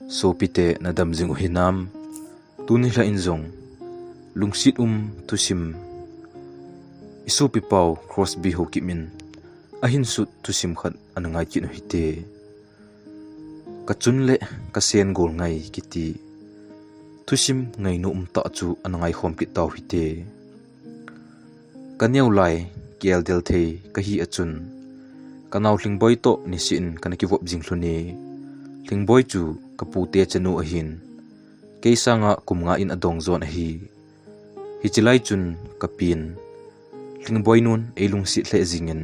so pite na damjing uhinam tunila inzong lungsit tusim isu pipaw Crosby Haokip min ahinsut tusim khat anangai kin hite Kachunle Kasen Golngai kiti tusim ngai no ta chu anangai khom ki taw hite kanyau lai kel del the kahi achun kanau lingboi to nisin kanaki vop jing thluni lingboi chu kapute chanu ahin keisanga kumnga in adong zon hi hichilai chun kapin lingboi nun eilung si thle jingen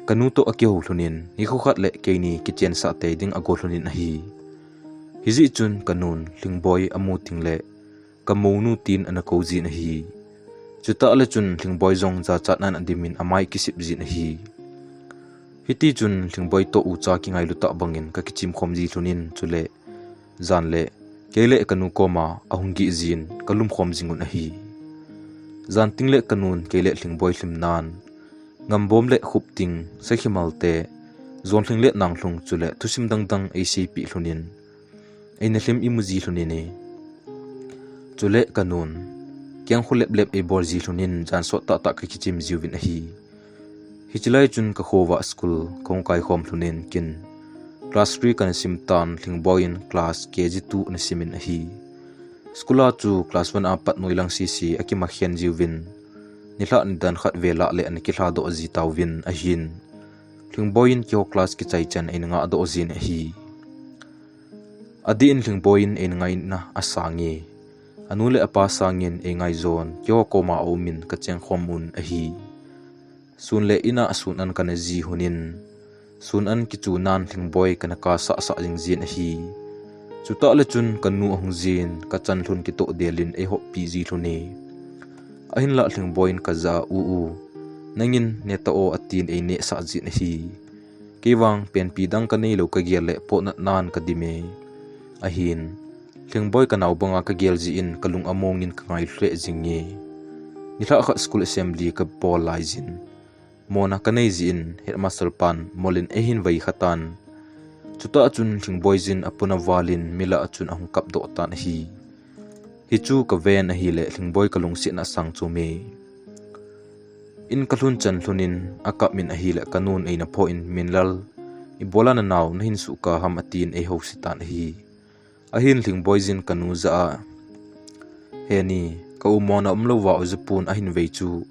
kanu to akyo hlunin ni khokhat le keini kitchen sa te ding ago hlunin hi hizi chun kanun lingboi amu tingle kamonu tin anako jin hi chuta le chun lingboi zong za chat nan adimin amai kisip jin hi hiti chun lingboi to ucha ki ngai luta bangin ka kichim khomji hlunin chule zanle kele kanu koma ahungi jin kalum khom jingun hi zan tingle kanun kele lingboi hlimnan ngambom le khupting sakhimalte zonthling le nanglung chule thusim dangdang acp hlunin aina hlim imuji hlunini chule kanun kyang khulep lep e borji hlunin jan so ta ta ka kichim jiwin hi hichilai chun ka khowa school Golngai khom hlunin kin class 3 kan simtan lingboin class kg2 na simin hi skula chu class 1 apat noilang cc akima khian jiwin nila ni dan khat vela le an ki hla do ji tawin a hin lingboin kyo class ki chai chan in nga do jin hi adin lingboin en ngai na asangi anule apa sangin e ngai zon kyo koma omin ka cheng khomun a hi sunle ina sun an kana ji hunin sun an ki chu nan lingboy kana ka sa sa jing jin hi chuta le chun kanu hong jin ka chan thun ki to delin e ho pi ji thuni ahin la lingboin ka za u nangin neta o atin e ne sa jin hi kewang pen pi dang ka nei lo ka gel le po na nan ka dime ahin lingboy ka naw banga ka gel ji in kalung amongin ka ngai hle jingi nila kha school assembly ka pol lai jin mona ka nei ji in headmaster pan molin ehin vai khatan chuta chun lingboy jin apuna walin mila achun ahung kap do tan hi hichu ka ven hi le lingboy kalung si na sang chu me in kalun chan hlunin akap min hi le kanun eina pho in minlal ibola na naw na hin su ka ham atin e ho sitan hi ahin lingboy jin kanu za heni ka umona umlo wa uzpun ahin vei chu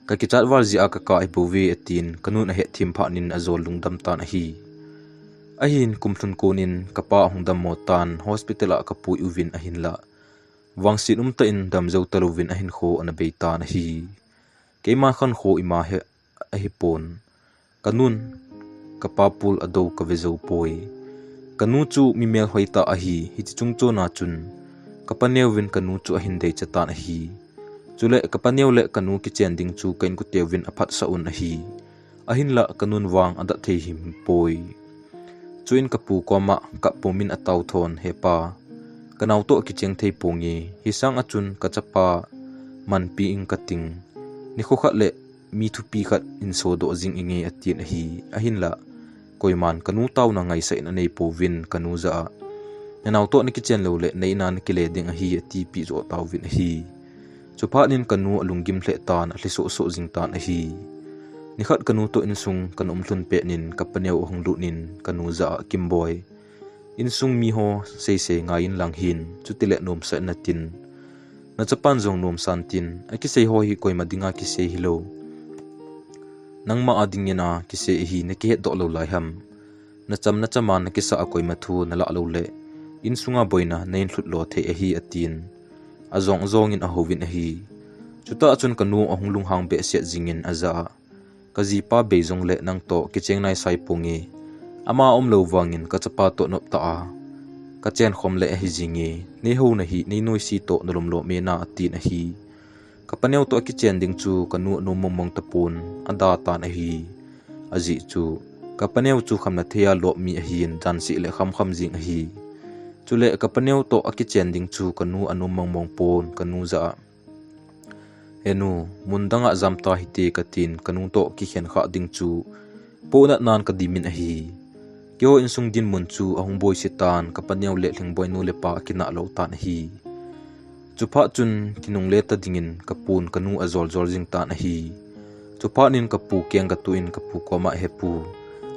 ka kichat war ji aka ka ibowi atin kanun a he thim pha nin azol lungdam tan hi ahin kumthun konin kapa hungdam mo tan hospital a kapui uvin ahin la wangsin ta in damzo talovin ahin kho ana beita na hi keima khan kho ima he ahi pon kanun kapapul ado ka vezo poi kanu chu mimel hoita ahi hi chungcho na chun kapanewin kanu chu ahin dei chata na hi chule kapanew le kanu ki chending chu kain ku tewin aphat sa un ahi ahin la kanun wang ada thei him poi chuin kapu koma ka pomin ataw thon hepa kanaw to ki cheng thei pongi hisang achun kachapa manpi ing kating ni khokhat le mi thu pi khat in so do jing inge atin hi ahin la koiman kanu taw na ngai sa in nei povin kanu za nanaw to ni ki chen lo le nei nan ki le ding hi ati pi zo taw vin hi chupa nin kanu alungim hle tan hli so so jing tan hi ni khat kanu to in sung kan umthun pe nin kapanew hong lu nin kanu za kimboy insung mi ho sei ngain lang hin chutile nom sa natin na chapan jong nom santin aki sei ho hi koi madinga ki sei hilo nang ma ading na ki sei hi na ki do lo lai ham na chama na ki sa akoi mathu na la lo le insunga boina nein thlut lo the hi atin azong in a hovin hi chuta chun kanu ahung lung hang be se jingin aza kaji pa beizong le nang to ki chengnai sai pongi ama lo wangin ka chapa to nop ta a ka chen khom le hi jingi ni ho na hi ni noi si to nolom lo me na ati na hi ka panew to ki chen ding chu kanu no momong tapun ada ta na hi aji chu ka panew chu khamna thea lo mi hin dan si le kham jing hi chule ka panew to aki chen ding chu kanu anu mongmong pon kanu za enu mundanga zamta hite katin kanu to ki khen kha ding chu pona nan ka dimin hi kyo insung din munchu ahung boy sitan kapanyau le thling boy nu le pa kina lo tan hi chupa chun kinung le ta dingin kapun kanu azol zol jing tan hi chupa nin kapu kyang ka tuin kapu koma hepu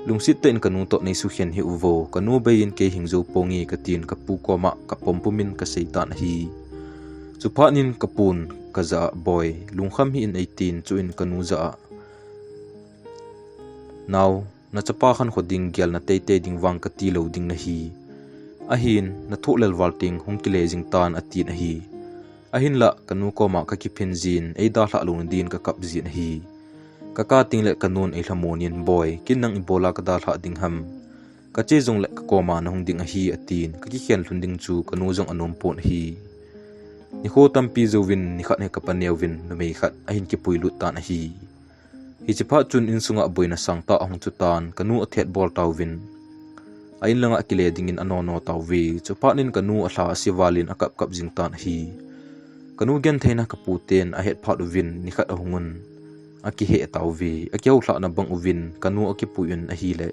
lungsit ten kanu to nei su hian hi uvo kanu bein ke hingzo pongi katin kapu koma kapompumin ka seitan hi chupa nin kapun kaza boy lungkham hi in 18 chuin kanu za now na chapa khan khoding gyal na te ding wang ka ti lo ding na hi ahin na tholel walting hungkile jing tan atin a hi ahin la kanu koma ka ki phinjin eida hla lung din ka kap jin hi kaka tingle kanun ei hlamonian boy kinang ibola ka da hla ding ham ka che jong le ka koma na hung ding a hi atin ka ki khian hlunding chu kanu jong anom pon hi ni kho tampi zowin ni khat he ka panewin no mei khat ahin ki puilu tan a hi hi chipa chun insunga boina sangta ahung chutan kanu athet bol tawin ain langa akile dingin anono tawwi chupa nin kanu ahla siwalin akap kap jingtan hi kanu gen theina kaputen a het phat win ni khat ahungun aki he tawwi akeu hla na bang uwin kanu akipuin a hi le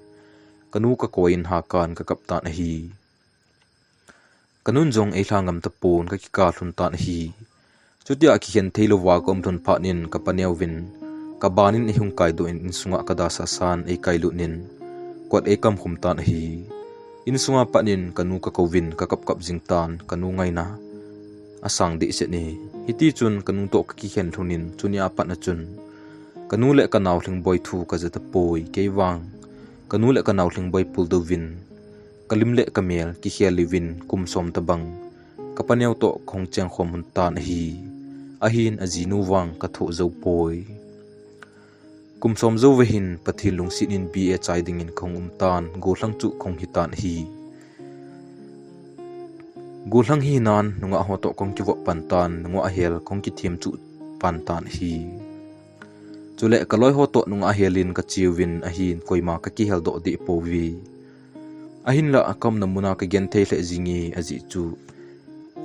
kanu ka koin ha kan ka kaptan a hi kanun jong ei hlangam ta pon ka ki ka hlun tan hi chutia ki hen theilo wa kom thun pha nin ka panewin kabanin ihung kaido in sunga kada sa san ei kailu nin kwat e kam khum tan hi in sunga panin kanu ka kovin ka kap kap jingtan kanu ngai na asang de se ni hiti chun kanu to ki hen thunin chunia pat na chun kanu le kanaw thling boy thu ka jata poi keiwang kanu le kanaw thling boy pul do win kalim le kamel ki khial livin kum som tabang kapanew to khongcheng khom hun tan hi ahin azinu wang ka tho zo poi kum som zo vehin pathilung sinin bi e chaiding in khong tan golang chu khong hitan hi golang hi nan nunga hoto kong ki wo pantan nunga hel kong ki thiam chu pantan hi chule kaloi hoto nunga helin ka chiwin ahin koima ka ki hel do di powi ahin la akam namuna ka gen thei le jingi aji chu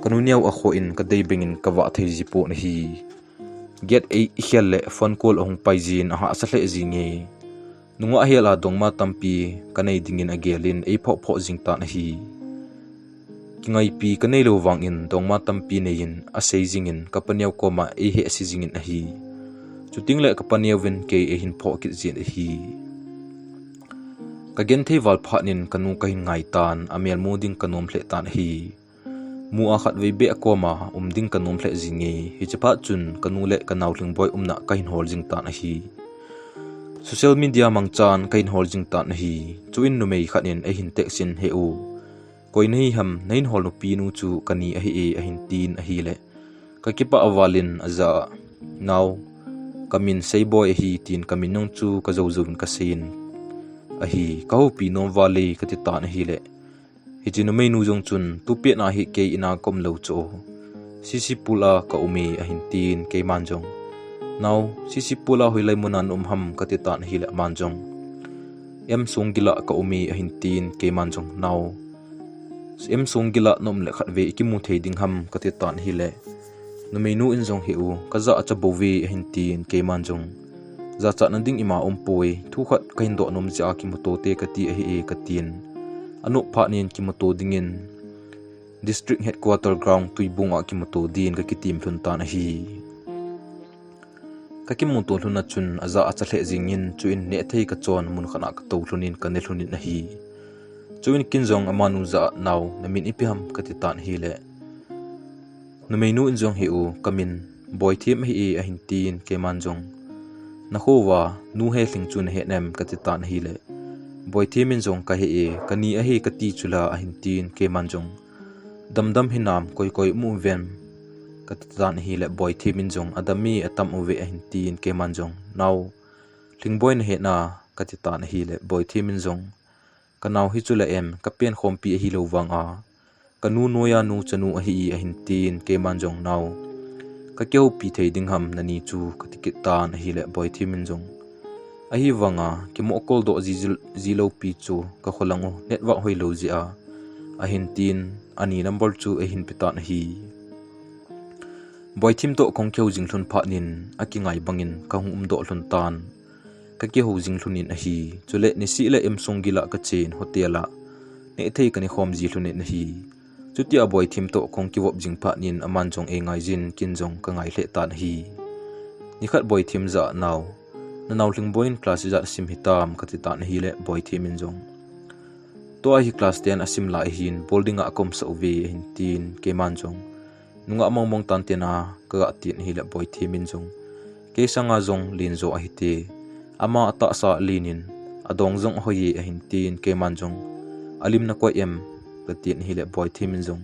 kanuniaw a kho in ka dei bringin ka wa thei ji po na hi get a hial le phone call ahung paijin aha asale jingi nunga hiala dongma tampi kanei dingin agelin ei pho pho jingta na hi kingai pi kanei lo wangin dongma tampi nein asei jingin kapaniaw koma e he asi jingin a hi chuting le kapaniaw wen ke e hin pho ki jin a hi ka gen thei wal phanin kanu ka hin ngai tan amel moding kanom hle tan hi mu a khat ve be akoma umding kanom hle jingi hi chapa chun kanu le kanaw thling boy umna kain hol jing ta na hi social media mangchan kain hol jing ta na hi chuin nu mei khanin a hin tek sin he u koi nei ham nein hol no pi nu chu kani a hi e a hin tin a hi le ka kipa awalin aza now kamin sei boy hi tin kamin nong chu ka zo zun ka sin a hi ka ho pi nom wale ka ti ta na hi le hijinu mei nu jong chun tu pe na hi ke ina kom lo cho sisi pula ka umi a hin tin ke manjong now sisi pula hoi lai munan ham ka ti tan hi le manjong em sung gila ka umi a hin tin ke manjong now em sung gila nom le khat ve ki mu thei ding ham ka ti tan hi le nu mei nu in jong hi u ka za cha bowi a hin tin ke manjong za cha nan ding ima poi thu khat kain do nom ja ki mu to te ka ti a hi e ka tin anu phanin kimoto dingin district headquarter ground tuibunga kimoto din ka kitim thun tan hi ka kimoto thuna chun aza achle jingin chuin ne thei ka chon mun khana ka to thlunin ka ne thlunin na hi chuin kinjong amanu za naw namin ipiham ka ti tan hi le numeinu injong hi u kamin boy thim hi e a hin tin ke manjong na khowa nu he thling chun he nem ka ti tan hi le boy thimin jong ka he e kani a he ka ti chula a hin tin ke manjong damdam hinam koi koi mu vem ka tan hi le boy thimin jong adami atam uwe a hin tin ke manjong now thling boy na he na ka ti tan hi le boy thimin jong kanaw hi chula em ka pen khompi hi lo wang a kanu noya nu chanu a hi a hin tin ke manjong now ka keu pi thei ding ham nani chu ka ti tan hi le boy thimin jong a hi wanga ki mo kol do zilo pi chu ka kholango network hoi lo ji a hin tin ani number chu a hin pitan hi boy thim to kong kheu jing thlun pha nin a ki ngai bangin ka hum do hlun tan ka ki ho jing thlunin a hi chule ni si le em song gila ka chen hotela ne thei kani khom ji thlunin a hi chuti a boy thim to kong ki wop jing pha nin aman jong e ngai jin kin jong ka ngai hle tan hi ni khat boy thim za naw na naw hling boin class za sim hitam ka ti tan hi le boy thim in jong to a hi class 10 asim la hin bolding a kom sa uve hin tin ke man jong nunga mong tan tena ka tin hi le boy thim in jong ke sanga jong lin zo a hi te ama ata sa linin adong jong hoi a hin tin ke man jong alim na ko em ka tin hi le boy thim in jong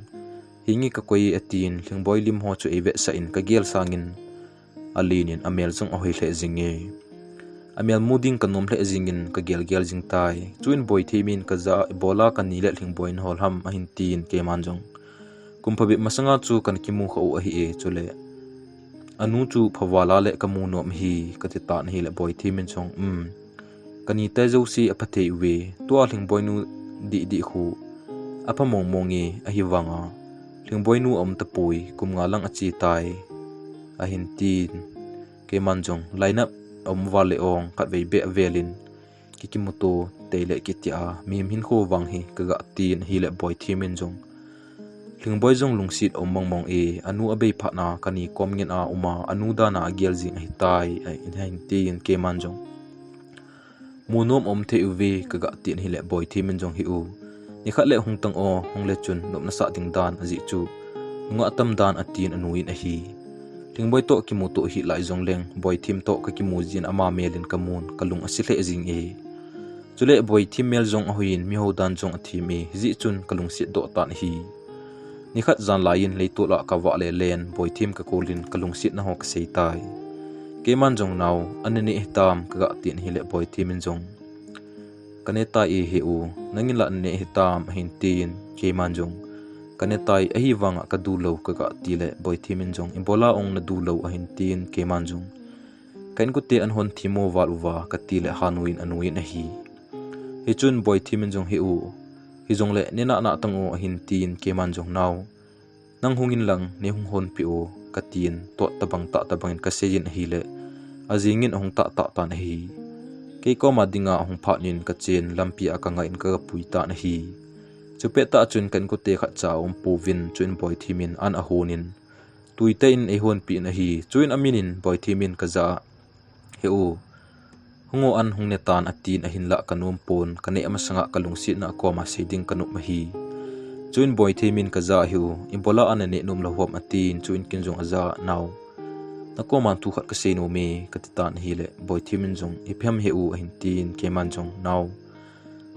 hingi ka koi atin hling boy lim ho chu eve sa in ka gel sangin alinin amel jong hoi hle jinge amel muding kanom hle jingin ka gel jing tai chuin boy thimin ka za bola kan ni le hling boin hol ham a hin tin ke man jong kumphabi masanga chu kan kimu kho a hi e chule anu chu phawala le kamu nom hi ka ti tan hi le boy thimin chong kani ta zo si apathe we to hling boy nu di khu apa mongi a hi wanga hling boy nu om ta pui kum nga lang achi tai a hin tin ke man jong line up om wale ong kat ve be velin kikimuto teile kitia mim hin kho wang hi kaga tin hi le boy thimin jong hling boy jong lungsit om mong e anu abe phana kani komngin a uma anu da na gel jing hi tai in hin tin ke man jong munom om the uve kaga tin hi le boy thimin jong hi u ni khat le hung tang o hung le chun nop na sa ding dan aji chu nga tam dan atin anuin a hi hling boy to ki mu to hi lai jong leng boy thim to ka ki mu jin ama melin kamun kalung asile jing e chule boy thim mel jong hoin mi ho dan jong athi mi ji chun kalung si do tan hi ni khat zan lain le to la ka wa le len boy thim ka kolin kalung si na ho ka sei tai ke man jong naw anani hitam ka tin hi le boy thim in jong kaneta e he u nangin la ne hitam hin tin ke man jong kanetai ahi wanga ka du lo ka tile boy thimin jong imbola ong na du lo a hin tin ke man jong kain ku te an hon thimo walwa ka tile hanuin anuin a hi hi chun boy thimin jong hi u hi jong le nena na tango a hin tin ke man jong naw nang hungin lang ne hung hon pi o ka tin to tabang ka sejin hi le azingin hong ta na hi ke ko ma dinga hong pha nin ka chen lampi aka nga in ka pui ta na hi chupe ta chun kan ko te kha cha om povin chun boy thimin an a honin tuite in e hon pi na hi chuin aminin boy thimin ka za he u hungo an hungne tan atin a hin la kanum pon kane ama sanga kalungsi na ko ma seding kanu ma hi chuin boy thimin ka za hi u imbola an ne num lohom atin chuin kinjong aza naw na ko man tu khat ka sei no me ka ti tan hi le boy thimin jong iphem he u a hin tin ke man jong naw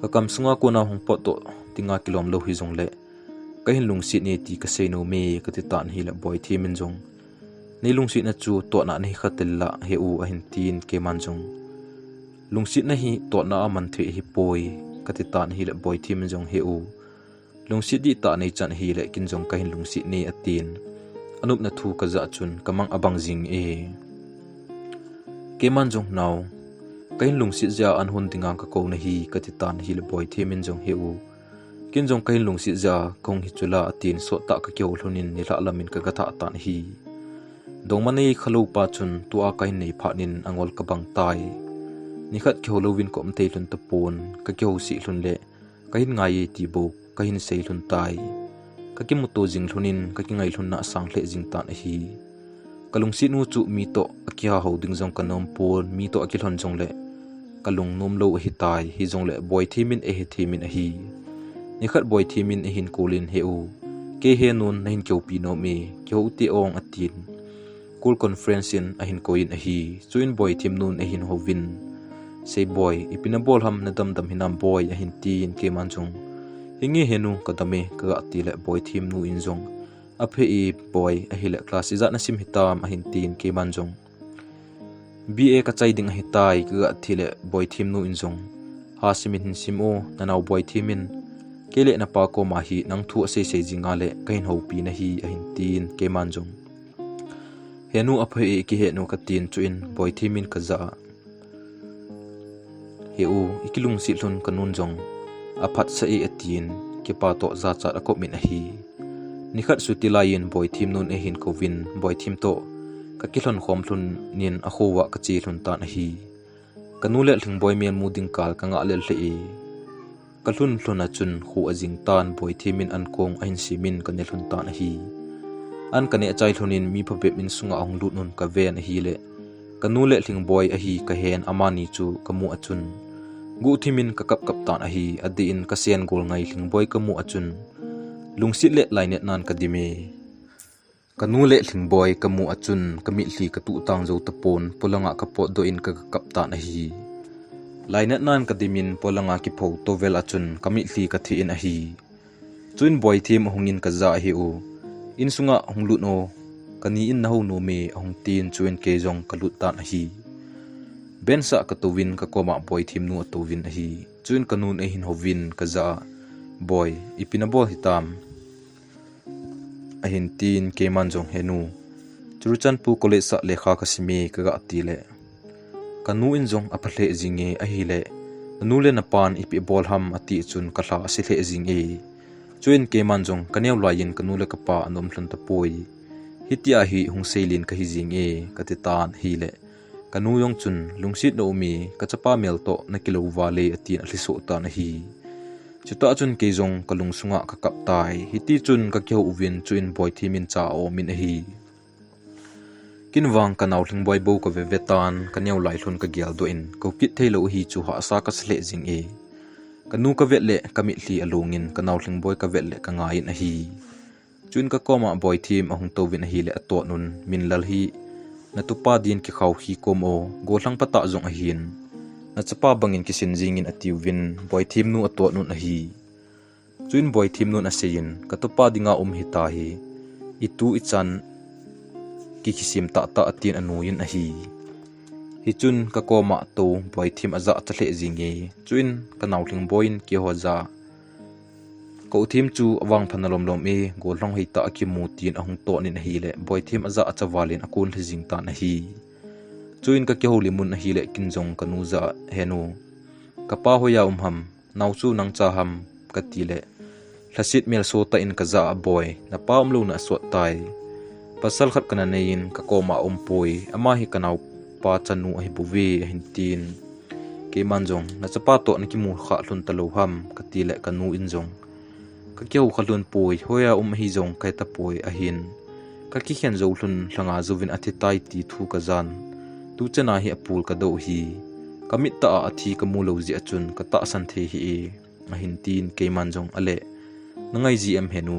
ka kam sunga ko na hong po to tinga kilom lo hi jong le ka hin lungsi ne ti ka sei no me ka ti tan hi le boy thimin jong nei lungsi na chu to na nei khatel la he u a hin tin ke man jong lungsi na hi to na man thwe hi poi ka ti tan hi le boy thimin jong he u lungsi di ta nei chan hi le kin jong ka hin lungsi ne atin anup na thu ka za chun kamang abang jing e ke man jong naw kain lungsi ja an hun dinga ka ko na hi ka ti tan hi le boy thimin jong he u kin jong kain lungsi ja kong hi chula atin so ta ka kyo hlunin ni la lamin ka gatha tan hi dongmani khalo pa chun tu a kain nei pha nin angol ka bang tai ni khat kyo lovin kom te hlun ta pon ka kyo si hlun le kain ngai ti bo kain sei hlun tai ka ki muto jing hlunin ka ki ngai hlun na sang hle jing tan hi kalungsi nu chu mi to akya ho ding jong kanom pon mi to akilhon jong le kalung nom lo hi tai hi jong le boy thimin e hi thimin a hi ni khat boy thimin e hin kolin he u ke he nun na hin kyo pi no me kyo ti ong atin kul conference in a hin koin a hi chuin boy thim nun e hin hovin sei boy ipina bol ham na dam hinam boy a hin tin ke man jong hingi henu kadame ka ti le boy thim nu in jong a phe e boy a hi le class iza na sim hitam a hin tin ke man jong ba ka chai ding a hi tai ka thi le boy thim nu in jong ha simin hin sim o na naw boy thimin kele na pa ko ma hi nang thu ase se jinga le kain ho pi na hi a hin tin ke man jong henu a phe e ki he no ka tin chuin boy thimin ka za he u ikilung si hlun kanun jong a phat sa e atin ke pa to za cha a ko min a hi ni khat suti lain boy thim nun e hin kovin boy thim to ka kilhon khom hlun nin a khowa ka chi hlun tan a hi kanule thlingboy mian muding kal kanga lel hle kalhun hluna chun khu ajing tan boy thimin an kong ahin simin kan hlun tan hi an kane achai hlunin mi phabe min sunga ong lut nun ka ven hi le kanule thlingboy a hi ka hen amani chu kamu achun gu thimin ka kap kap tan a hi adi in Kasen Golngai thlingboy kamu achun lungsit le lainet nan kadime kanule thlingboy kamu achun kami hli ka tu tang zo tapon polanga ka pot do in ka kap tan a hi lainet nan kadimin polanga ki pho to vel achun kami hli ka thi in a hi chun boy thim hungin ka za hi u in sunga honglut no kani in naho no me hong tin chuin ke jong kalut tan a hi bensa ka to win ka koma boy thim nu to win a hi chuin kanun e hin hovin ka za boy ipinabo hitam ahin tin ke manjong henu churuchan pu college sa lekha kasimi kaga atile kanu in jong aphle jinge a hi le nule na pan ipi bol ham ati chun kala asile jinge chuin ke manjong kanew lain kanule kapa anom hlon ta poi hitia hi hungseilin ka hi jinge katitan hi le kanu yong chun lungsit no mi kachapa mel to na kilo wale atin aliso ta na hi chuta chun ke jong kalung sunga ka kap tai hiti chun ka kyo uwin chuin boy thimin cha o min hi kinwang kanaw thlingboy bo ka vevetan kanew lai hlun ka gyal do in ko kit thelo hi chu ha sa ka sle jing e kanu ka vetle kami hli alungin kanaw thlingboy ka vetle ka nga in hi chuin ka koma boy thim ahung to win hi le ato nun min lal hi na tupa din ki khaw hi komo go thlang pata jong a hin na chapa bangin kisin jingin atiu win boy thim nu ato nun a hi chuin boy thim nun a sein ka tupa dinga hita hi itu ichan ki kisim ta ta atin anuin a hi hi chun ka koma to boy thim aza chle jinge chuin kanaw thlingboin ki hoza ko thim chu awang phanalom lom e golong heita akimu tin ahung to nin hi le boy thim aza achawalin akun hlijing ta na hi chuin ka keholi mun hi le kinjong kanuza henu kapa hoya ham naw chu nang cha ham katile hlasit mel so ta in kaza boy na paum lo na so tai pasal khat kana nein ka koma poi ama hi kanaw pa chanu hi buwe hintin ke manjong na chapa to na ki mu kha hlun talo ham katile kanu injong ka keu khalun poi hoya hi jong kai ta poi a hin ka ki hian zo hlun hlanga zovin athi tai ti thu ka zan tu chana hi apul ka do hi kamit ta athi ka mu lo ji achun ka ta san the hi a hin tin ke manjong ale nangai ji em henu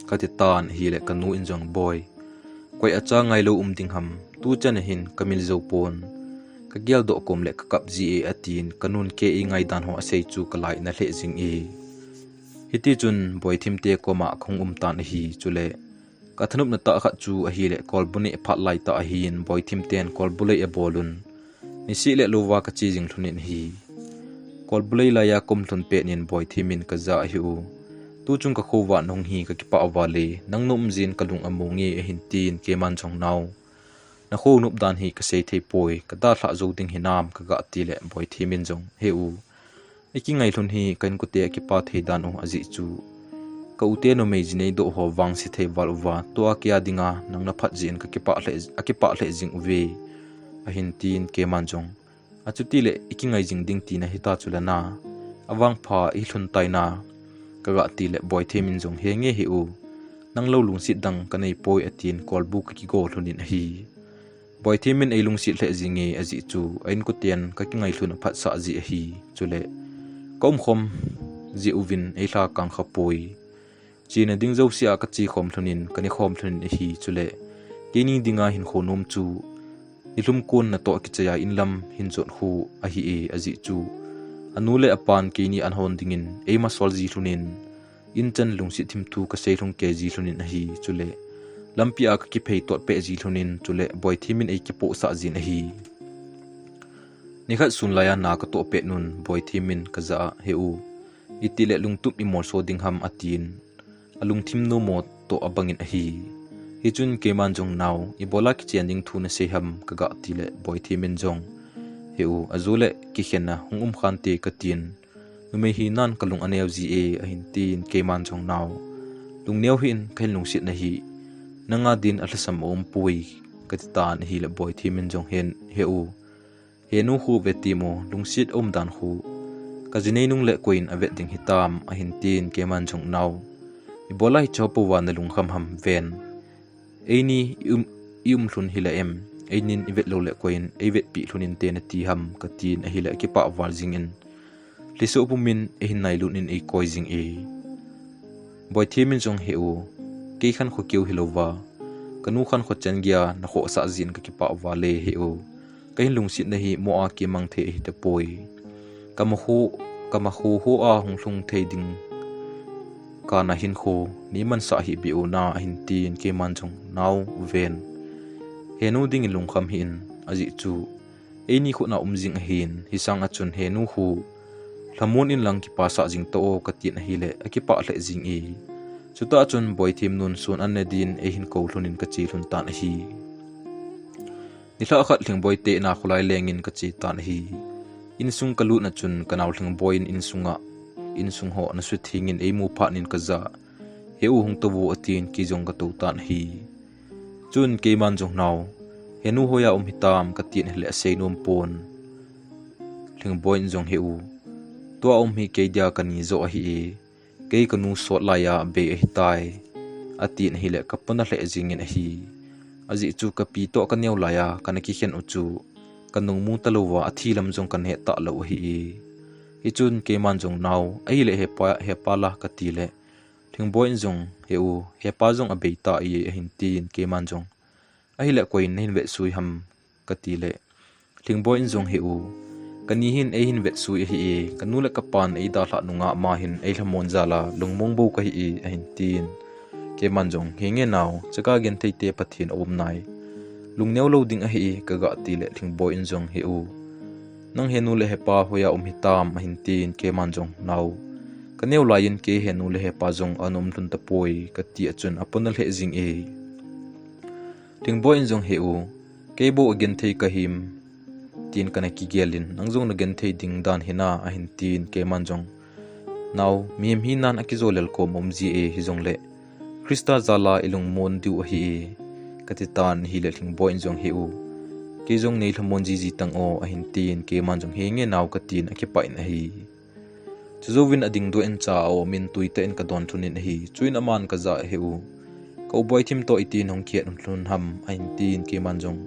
ka ti tan hi le kanu injong boy koi acha ngai lo ding ham tu chana hin kamil zo pon ka gyal do kom le ka kap ji e atin kanun ke i ngai dan ho asei chu kalai na hle jing e hiti chun boy thim te koma khong tan hi chule kathanup na ta kha chu a hi le kolbuni phat lai ta hin boy thim ten kolbulei e bolun ni si le luwa ka chi jing thunin hi kolbulei la ya kom thun pe nin boy thimin ka za hi u tu chung ka khowa nong hi ka kipa awale nangnum jin kalung amongi e hin tin ke man chong naw na kho nup dan hi ka sei thei poi ka da thla zo ding hinam ka ga ti le boy thimin jong he u iki ngai thun hi kan ku te ki pa thei dan o aji chu ka ute no me jinei do ho wang si thei wal wa to akia dinga nang na phat jin ka ki pa hle jing uwe a hin tin ke manjong achuti le iki ngai jing ding ti na hita chulana awang pha i hlun tai na ka ga ti le boy themin jong he nge hi u nang lo lung sit dang kanei poi atin kol bu ki go hlunin hi boy themin ei lung sit hle jinge aji chu ain ku ten ka ki ngai hlun phat sa ji hi chule kom khom ji uvin eila kang khapoi china ding zo sia ka chi khom thlunin kani khom thlunin hi chule keni dinga hin khonom chu ilum kon na to ki chaya inlam hin chon khu a hi e aji chu anule apan keni anhon dingin eima sol ji thlunin inchan lungsi thim thu ka seilung ke ji thlunin hi chule lampia ka ki phei to pe ji thlunin chule boy thimin ei ki po sa jin hi nikhat sunlaya na ka to pe nun boy thimin ka za heu itile lungtup imol so dingham atin alung thim no mo to abangin hi hichun ke manjong naw ibola ki chending thu na seham ka ga tile boy thimin jong heu azule ki khena hungum khanti ka tin nume hi nan kalung anew ji e ahin tin ke manjong naw lungneu hin khail lung sit na hi nanga din alhasam pui ka tan hi le boy thimin jong hen heu henu hu vetimo lungsit dan hu kajinei nung le koin avet ding hitam a hintin keman jong naw ibola hi chopo wan lung kham ham ven eini hlun hila em einin ivet lo le koin evet pi hlunin te na ti ham katin a hila ki pa wal jing in liso pumin e hin nai lun in e koi jing e boy thimin jong heu ke khan kho keu hilova kanu khan kho chen gya na kho sa jin ka ki pa wale heu kain lungsit na hi mo a ki mang the hi te poi kamahu ho a hung hlung thei ding kana hin kho ni man sa hi bi o na hin tin ke man jong naw ven henu ding lung kham hin aji chu eini kho na umjing hin hisang achun henu hu lamun in lang ki pa sa jing to ka ti na hi le ki pa le jing e chuta chun boy thim nun sun an din e hin ko hlunin ka chi hlun tan hi nithla khat thing boy te na khulai lengin ka chi tan hi in sung kalu na chun kanaw thing boy in sunga in sung ho na su thingin e mu pha nin ka za heu hung to wo atin ki jong ka to tan hi chun ke man jong naw henu hoya hitam ka tin hele seinom pon thing boy in jong heu to hi ke dia kani zo hi e ke kanu sot la ya be hi tai atin hi le kapana le jingin hi aji chu ka pi to ka neu la ya kana ki khen uchu kanung mu talowa athilam jong kan he ta lo hi hi chun ke man jong naw ai le he pa la ka ti le thing boy jong heu he pa jong a be ta i hin tin ke man jong ai le koin nin ve sui ham ka ti le thing boy jong heu kani hin e hin vet sui hi e kanu le kapan e da hla nunga ma hin e hlamon zala lungmong bo ka hi e hin tin ke man jong hinge naw chaka gen thei te pathin om nai lungneu lo ding a hi ka ga ti le thing boy in jong hi u nang henu le hepa hoya hitam a hin tin ke man jong naw kaneu lain ke henu le hepa jong anom tlun ta poi ka ti achun aponal he jing e thing boy in jong hi u ke bo again thei ka him tin kana ki gelin nangjong na gen thei ding dan hina a hin tin ke man jong naw mim hi nan akizolel ko momji e hi jong le krista zala ilung mon diu hi katitan hi le thing boy jong hi u ke jong nei thmon ji tang o a hin tin ke man jong he nge naw ka tin a ki pai na hi chuzowin ading do en cha o min tuita en ka don thunin hi chuin aman ka za he u ko boy thim to itin hong khiat hlun ham a hin tin ke man jong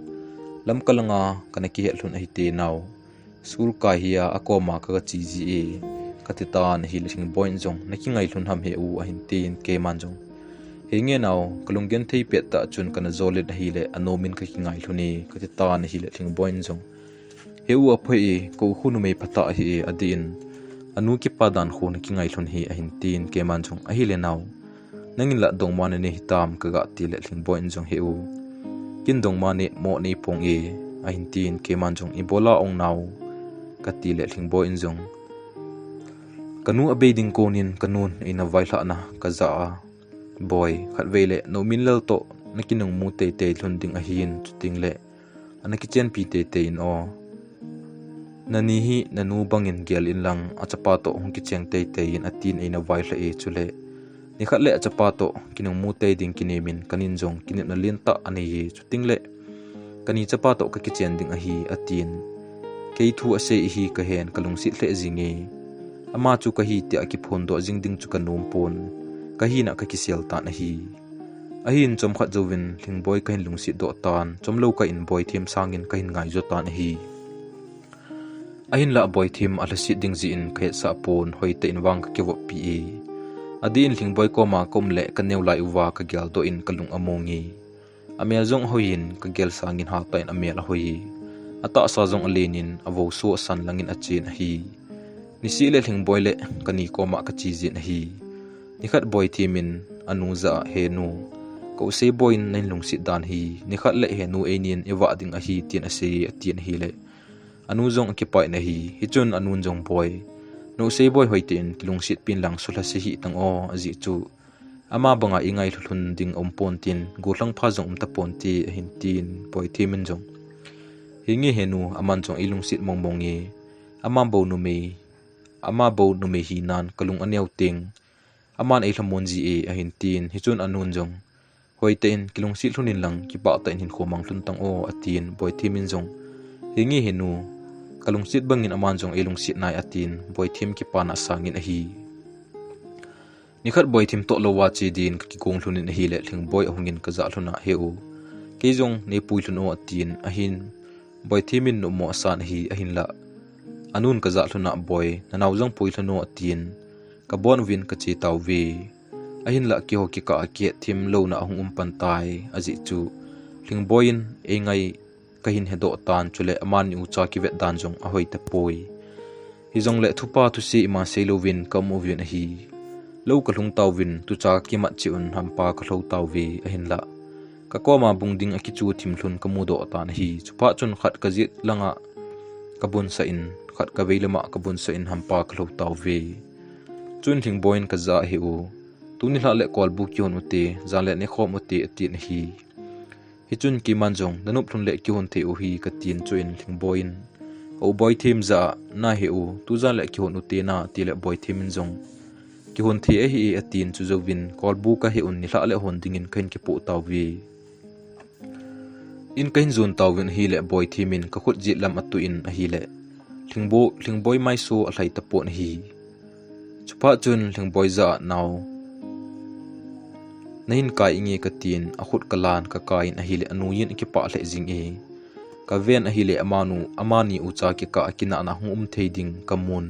lam kalanga kana ki hlun a hi te naw school ka hiya akoma ka chi ji e katitan hi le thing boy jong na ki ngai hlun ham he u a hin tin ke man jong hinge naw kalungen thei pet ta chun kana zole da hi le anomin ka ki ngai hluni katitan hi le thing boy jong heu a phoi ko hunu mei phata hi adin anu ki padan khon ki ngai hlun hi a hin tin ke man jong a hi le naw nangin la dong man ne hitam ka ga ti le thing boy jong heu kin dong man ne mo nei pong e a hin tin ke man jong ibola ong naw ka ti le thing boy jong kanu abeding konin kanun ina vaila na ka za boy khat vele no min lel to nakinung mu te te hlun ding a hin chuting le anaki chen pi te te in o nani hi nanu bangin gel in lang achapa to hung ki cheng te te in atin ina vaila e chule ni khat le achapa to kinung mu te ding kinemin kanin jong kinep na lenta ani ye chuting le kani chapa to ka ki chen ding a hi atin kei thu ase hi ka hen kalung si hle jinge ama chu ka hi te aki phon do jing ding chu kanum pon kahina ka kisel ta na hi ahin chom khat jowin thing boy kain lungsi do tan chomlo ka in boy thim sangin kain ngai zo ta na hi ahin la boy thim alasi ding ji in khe sa pon hoite in wang ka kewo pi e adin thing boy ko ma kom le ka neu lai uwa ka gel do in kalung amongi amel jong hoin ka gel sangin ha ta in amel hoi ata sa jong alenin avo so san langin achin hi nisi le thing boy le kani ko ma ka chi ji na hi nikhat boy thimin anuza henu ko se boy nen lungsi dan hi nikhat le henu enin ewa ding a hi tin ase atin hi le anu jong ki pai na hi hichun anun jong boy no se boy hoitin lungsit pin lang sula se hi tang o aji chu ama banga ingai hlun ding ompon tin gulang pha jong umta pon ti hin tin boy thimin jong hingi henu aman jong ilungsit mongmong e ama bo nu me hi nan kalung aneu ting aman ei hlamon ji e a hin tin hichun anun jong hoite in kilung sil hunin lang ki pa ta in hin khomang hlun tang o atin boy thimin jong hingi henu kalungsit bangin amanjong elungsit nai atin boy thim ki pana sangin ahi nikhat boy thim to lowa chi din ki kong hlunin ahi le thling boy ahungin ka za hluna heu keijong ne pui hluno atin ahin boy thimin no mo asan hi ahin la anun ka za hluna boy nanawjong pui hluno atin ka bon win ka chi taw ve ahin la ki ho ki ka ki thim lo na ahung pantai aji chu thling boyin e ngai kahin hedo tan chule aman u cha ki vet dan jong ahoi te poi hi jong le thupa tu si ma selovin kamu vin hi lo ka hlung taw win tu cha ki ma chi un hampa ka hlo taw ve ahin la ka ko ma bungding aki chu thim thlun kamu do tan hi chupa chun khat ka jit langa kabun sa in khat ka veilama kabun sa in hampa ka hlo taw ve chun thing boin ka za hi u tuni hla le kol bu kyon uti za le ne khom uti atin hi hichun ki manjong danup thun le ki hon the u hi ka tin chuin thing boin o boy thim za na he u tu za le ki hon uti na ti le boy thim jong ki hon the hi atin chu zowin kol bu ka he un ni hla le hon dingin khain ki pu taw vi in kain zun taw win hi le boy thimin ka khut ji lam atu in a hi le thing boy mai so a hlai ta po na hi chupa chun thing boy za naw nahin kai inge ka tin a khut kalan ka kain a hi le anu yin ki pa hle jing e ka ven a hi le amani u cha ki ka akina na hum theiding kamun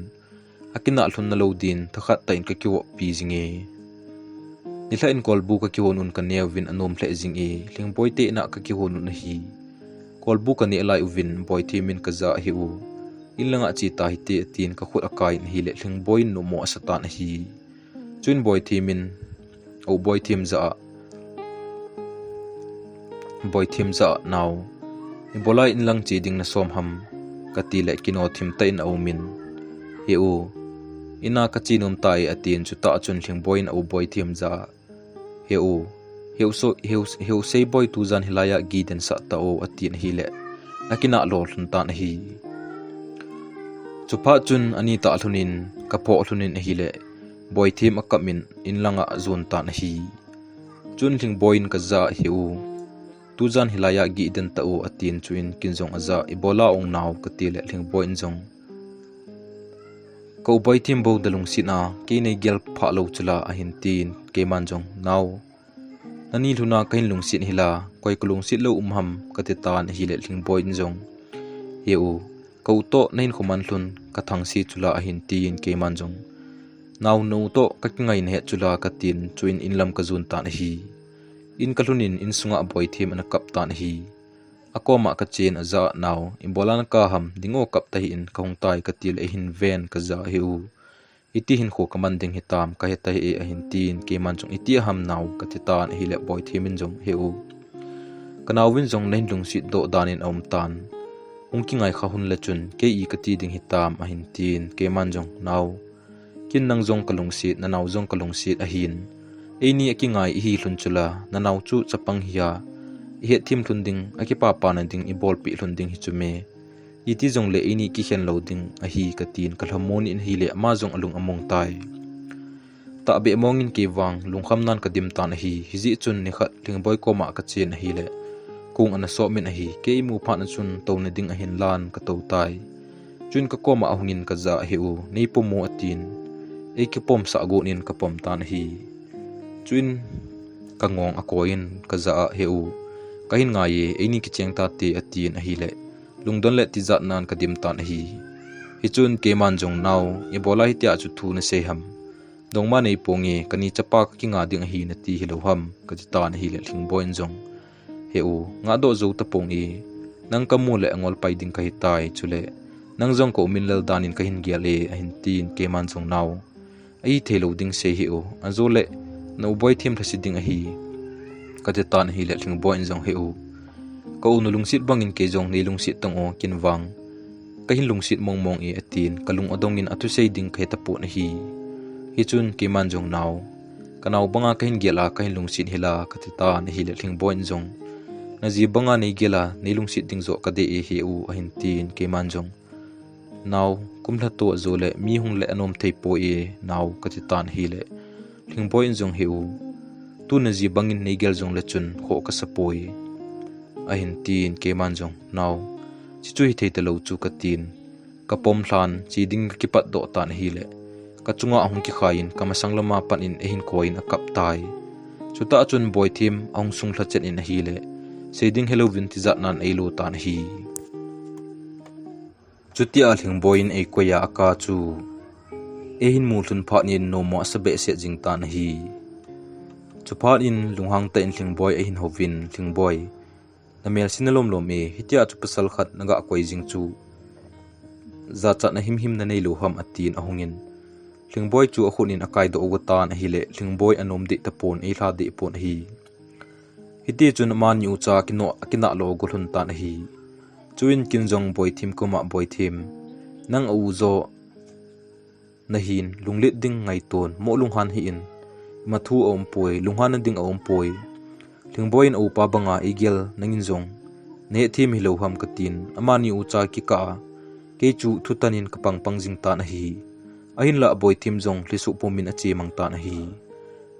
akina hlun na lo din thakhat tain ka kiwo pi jing e ni hla in kol bu ka ki honun ka newin anom hle jing e thing boy te na ka ki honun na hi kol bu ka ni lai uvin boy thimin ka za hi u ilanga chi ta hi te tin ka khut akai hi le thing boy no mo asatan hi chun boy thimin o boy thim za now ibolai in lang chi ding na som ham ka ti le kino thim ta in aumin he u ina ka chinom tai atin chu ta chun thing boy in o boy thim za he u heu sei boy tu zan hilaya gi den sa ta o atin hi le akina lo hlun ta na hi chupa chun ani ta hlunin ka po hlunin hi le boy thim akamin in langa zon ta na hi chun thing boy in ka za hi u tu zan hilaya gi den ta o atin chuin kinjong aza ibola ong naw ka ti le thing boy in jong ko boy thim bo dalung sina ke nei gel pha lo chula a hin tin ke man jong naw nani luna kain lung sin hila koi kulung sit lo ham ka te tan hi le thing boy in jong he u ko to nain khoman hlun ka thang si chula a hin tin ke man jong naw no to ka ngai ne chula ka tin chuin in lam ka zun ta na hi in kalunin in sunga boy thim an kap ta na hi akoma ka chen aza naw imbolan ka ham dingo kap ta hi in kaung tai ka til e hin ven ka za hi u iti hin kho kaman ding hitam ka heta hi a hin tin ke man chung iti ham naw ka ti tan hi le boy thimin jong he u kanaw win jong nain lung si do danin om tan ungki ngai kha hun le chun ke I ka ti ding hitam a hin tin ke man jong naw kin nang jong kalung si na naw jong kalung si a hin e ni ki ngai hi hlun chula na naw chu chapang hiya he thim thun ding aki pa pa na ding I bol pi hlun ding hi chume iti jong le ini ki hen loading a hi ka tin kalhamon in hi le ma jong alung among tai ta be mongin ki wang lungkham nan ka dim tan hi hiji chun ni khat ling boy ko ma ka chen hi le kung ana so min a hi ke mu pha na chun to na ding a hin lan ka to tai chun ka ko ma ahungin ka za hi u nei po mo atin e ki pom sa go nin ka pom tan hi chun ka ngong a koin ka za he u ka hin nga ye e ni ki cheng ta te atin a hi le lungdon le ti zat nan ka dim tan hi hi chun ke man jong naw e bola hi tia chu thu na se ham dongma nei ponge kani chapa ki nga ding hi na ti hilo ham ka ti tan hi le thing boin jong he u nga do zo ta pong I nang kamu le angol pai ding ka hi tai chule nang jong ko min lel danin ka hin giale a hin tin ke man jong naw ai thelo ding se hi u azole no boy thim thasi ding a hi ka ti tan hi le thing boin jong he u ko unu lungsit bangin ke jong ni lungsit tang o kinwang ka hin lungsit mongmong I atin kalung adongin atu sei ding khe ta pu na hi hi chun ke man jong naw kanaw banga ka hin gela ka hin lungsit hila ka ti ta na hi le thing boin jong na ji banga nei gela ni lungsit ding zo ka de e hi u a hin tin ke man jong naw kumhla to zole mi hung le anom thei po e naw ka ti tan hi le thing boin jong hi u tu na ji bangin nei gel jong le chun kho ka sapoi a hin tin ke man jong naw chi chui thei te lo chu ka tin kapom thlan chiding kipat do tan hi le kachunga ahung ki khain kamasang lama pan in ehin coin akap tai chuta chun boy team ahung sung thlachen in hi le seding Halloween ti zat nan elo tan hi chuti a thing boy in e koya aka chu ehin mulun phat nin no mo sabe se jing tan hi chupat in lunghang ta in thing boy ehin hovin thing boy namel sinalom lome hitia chu pasal khat naga koi jing chu za cha na him na nei lo ham atin ahungin thing boy chu akhunin akai do ogatan hi le thing boy anom de tapon e hla de pon hi hiti chun man yu cha kino akina lo gulhun tan hi chuin kinjong boy team koma boy team nang u zo nahin lunglit ding ngai ton mo lunghan hi in mathu om poi lunghan ding om poi thingboy in opa banga igel nangin zong ne thim hi lo ham katin amani ucha ki ka ke chu thutanin kapang pangjing ta na hi ahin la boy team zong lisu pomin achi mang ta na hi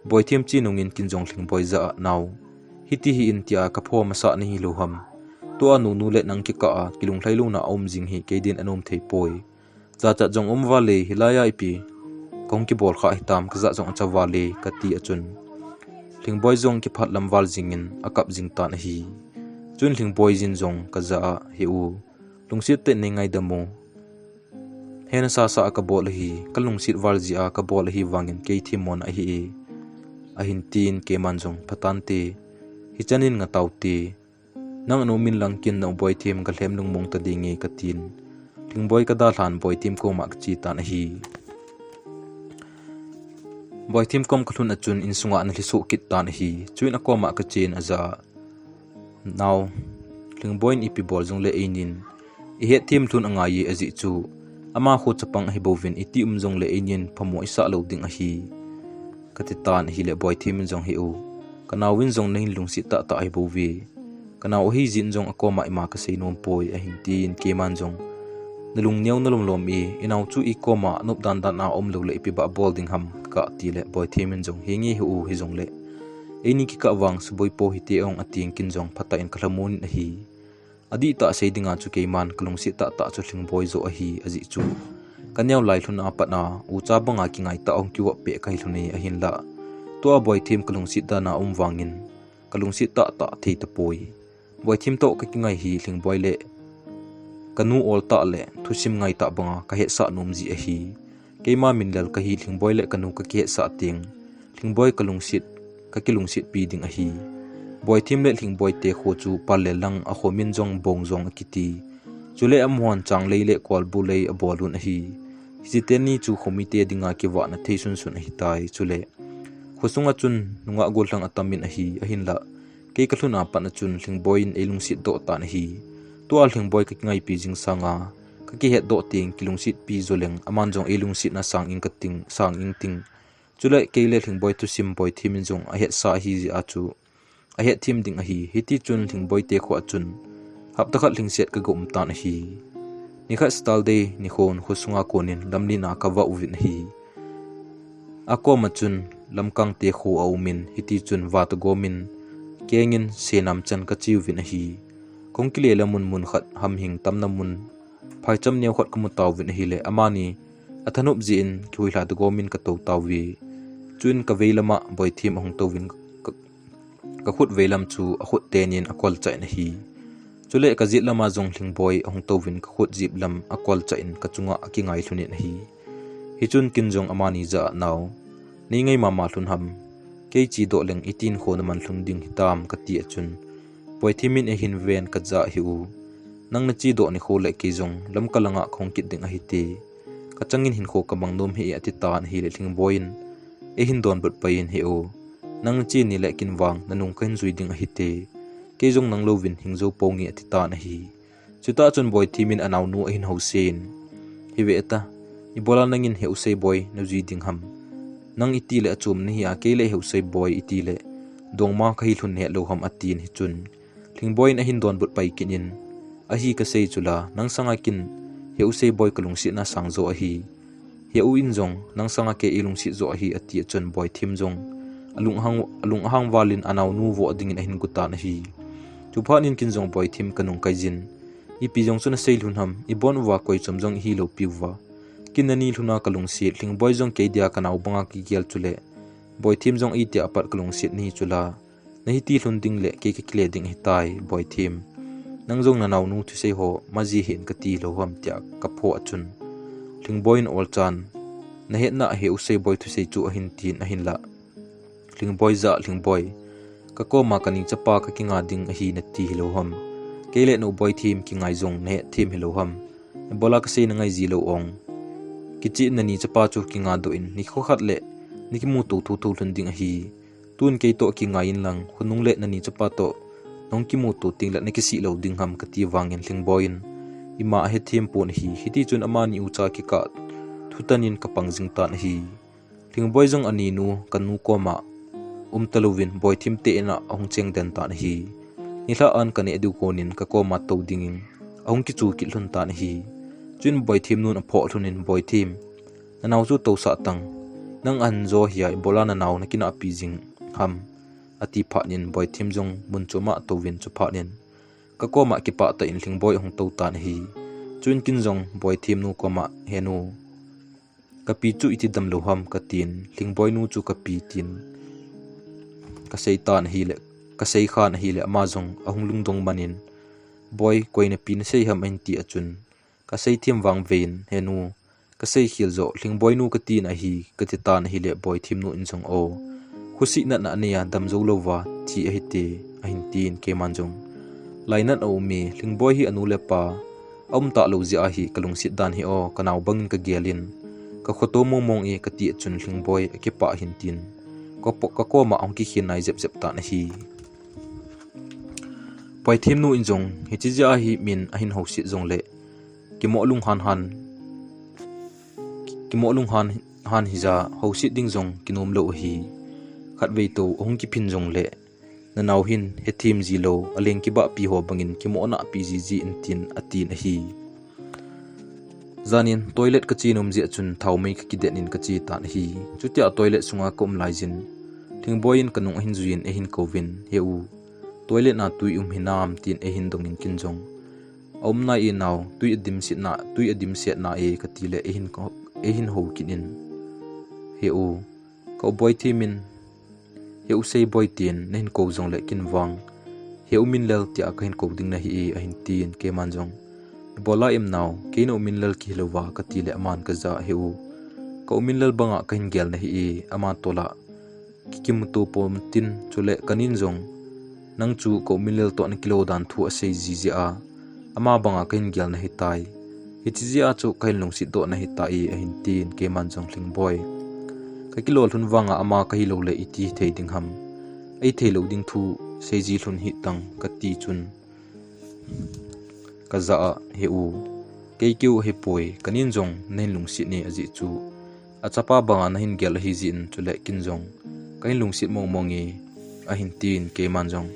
boy team chi nungin kinjong thingboy za naw hiti hi in tia ka pho masa ni hi lo ham to anu nu le nang ki ka kilung thlailu na om jing hi ke din anom thei poi cha cha jong om wale hilaya ipi kong ki bol kha hitam ka za jong cha wale ka ti achun thingboy zong ki phat lam wal jingin akap jing tan hi chun thingboy jin zong ka za hi u lungsit te nei ngai damo hena sa sa ka bol hi kalungsit wal ji a ka bol hi wangin ke thimon a hi ahin tin ke manjong patante hi chanin nga tauti nang no min lang kin no boy team ka hlem lung mong ta dingi ka tin thingboy ka da hlan boy team ko mak chi tan hi boy team kom khulun achun in sunga na lisu kit tan hi chuin akoma ka chen aza now thingboy ipi bol jong le einin I he team thun anga ye azi chu ama kho chapang hi bovin iti umjong le einin phamo isa lo ding a hi katitan hi le boy team jong hi u kana win jong nei lungsi ta ta ai bovi kana o hi jin jong akoma ima ka sei nom poi a hin tin ke man jong nalung nyau nalom lom I inaw chu I koma nop dan dan na om lo le ipi ba bolding ham ka ti le boy team jong hingi hu hi jong le eini ki ka wang su boy po hi te ong ating kin jong phata in kalamun a hi adi ta sei dinga chu ke man kalungsi ta ta chu thling boy zo a hi azi chu kanyaw lai thun a patna u cha banga ki ngai ta ong kiwa pe kai thuni a hin la to a boy team kalungsi da na wangin kalungsi ta ta thei ta poi boy team to ka ki ngai hi thling boy le kanu ol ta le thusim ngai ta banga ka he sa numji a hi keima min lal ka hi thling boy le kanu ka ke sa ting thling boy kalungsit ka kilungsit pi ding a hi boy team le thling boy te kho chu palle lang a kho min jong bong jong akiti chule amhon chang le le kol bu le a bolun a hi hijiteni chu khomi te dinga ki wa na theisun sun hi tai chule khosunga chun nunga gol hlang atamin a hi a hin la ke ka thuna pa na chun thling boy in elungsit do ta na hi to al thing boy ka ngai pi jing sanga ka ki het do ting kilungsit pi zoleng aman jong elungsit na sang ing kating sang ing ting chule ke le thing boy to sim boy thimin jong a het sa hi ji a chu a het thim ding a hi hiti chun thing boy te kho chun hap takhat thing set ka gum ta na hi ni kha stal de ni khon khusunga konin lamni na ka wa uvin hi ako ma chun lamkang te kho aumin hiti chun wa to gomin kengin senam chan ka chiu vin hi kongkile lamun mun khat ham hing tamna mun phai cham neu khat kumu taw vin hi le amani athanup ji in khuila to gomin ka to taw wi chun ka veilama boy thim hong to win ka khut veilam chu a khut tenin akol chai na hi chule ka zit lama jong thling boy hong to win ka khut jip lam akol chain ka chunga aki ngai thlunin hi hi chun kin jong amani za naw ni ngai mama thun ham ke chi do leng itin khon man thlung ding hitam ka ti achun boy thimin e hin ven ka za hi u nang na chi do ni kho le ke jong lam kalanga khong kit ding a hi te ka changin hin kho ka bangnom hi ati tan hi le thling boyin e hin don but pain hi u nang chi ni le kin wang nanung kan zui ding a hi te ke jong nang lovin hingzo pongi ati ta na hi chuta chun boy thimin anaw nu a hin ho sen hi ve ta I bola nangin he usay boy na zui ding ham nang iti le achum ni hi a ke le he usay boy iti le dong ma ka hi thun he lo ham atin hi chun thing boy na hin don but pai kinin a hi ka sei chula nang sanga kin he usay boy kalungsi na sangzo a hi he u in jong nang sanga ke ilungsi zo a hi ati chun boy thim jong alung hang walin anaw nu vo dingin a hin guta na hi chupanin kin jong boy thim kanung kaijin ipi jong suna sei lun ham ibon wa koi chomjong hi lo piwa kinani luna kalung si thling boy jong ke dia kanau banga ki gel chule boy thim jong ite apat kalung sit ni chula nahi ti hlun ding le ke kle ding hitai boy thim nang jong na naw nu thu sei ho maji hen ka ti lo ham tia ka pho achun thling boy in ol chan na het na he usei boy thu sei chu ahin tin ahin la thling boy za thling boy ka ko ma kani chapa ka kinga ding hi na ti lo ham kele no boy thim ki ngai jong ne thim hilo ham bola ka sei na ngai ji lo ong kichi na ni chapa chu ki nga do in ni kho khat le ni ki mu tu thu thu lun ding hi tun ke to ki nga in lang hunung le na ni chapa to nong ki mu tu ting la ne ki si lo ding ham ka ti wangin thling boyin ima he thim pon hi hiti chun amani ucha ki ka thutanin ka pangjing tan hi thling boy jong ani nu kanu ko ma talovin boy thim te na ong cheng den tan hi ni hla an kan edu konin ka ko ma to dingin ong ki chu ki hlun tan hi chun boy thim nun apho thunin boy thim nanaw chu to sa tang nang an zo hiya bola na naw na kina pi jing ham ati pha nin boy thim jong mun chuma to win chu pha nin ka ko ma ki pa ta in thling boy hong to tan hi chun kin jong boy thim nu ko ma henu ka pi chu iti dam lo ham ka tin thling boy nu chu ka pi tin ka sei tan hi le ka sei khan hi le ma jong ahung lung dong manin boy koina pin sei ham en ti achun ka sei thim wang vein henu ka sei khil zo thling boy nu ka tin a hi ka ti tan hi le boy thim nu in jong o khusi na na ania dam zo lo wa thi a hi te a hin tin ke man jong lainat o mi thling boy hi anu le pa ta lo ji a hi kalung sit dan hi o kanaw bangin ka gelin ka khoto mong e ka ti chun thling boy ke pa hin tin ka ko ma ong ki khinai zep zep ta na hi boy thim nu in jong hi chi ja hi min a hin ho si jong le ki mo lung han hi za ho si ding jong kinom lo hi khat ve to ong ki phin jong le na naw hin he thim ji lo aleng ki ba pi ho bangin ki mo na pi ji in tin atin hi zanin toilet ka chi nom ji chun thau mai ka ki den in ka chi tan hi chutia toilet sunga kom lai jin thing boy in kanung hin zuin e hin kovin heu toilet na tui hinam tin e hin dongin kin jong na e naw tui adim sit na e ka ti le e hin ho kinin heu ko boy timin heu sei boy tin nen ko jong le kin wang heu min lel tia ka hin ko ding na hi a hin tin ke man jong bola im naw ke no min lel ki lowa ka ti le aman ka za heu ko min lel banga ka hin gel na hi ama tola kim tu pom tin chule kanin jong nang chu ko min lel to an kilo dan thu a sei ji a ama banga ka hin gel na hi tai hi chi ji a chu ka hin long si do na hi tai a hin tin ke man jong thling boy ka kilo thun wanga ama ka hi lo le iti thei ding ham ai thei lo ding thu sei ji thun hi tang ka ti chun ka za he u ke kyu he poi kanin jong nen lung si ni aji chu a chapa banga na hin gel hi jin chule kin jong kai lung si mong e a hin tin ke man jong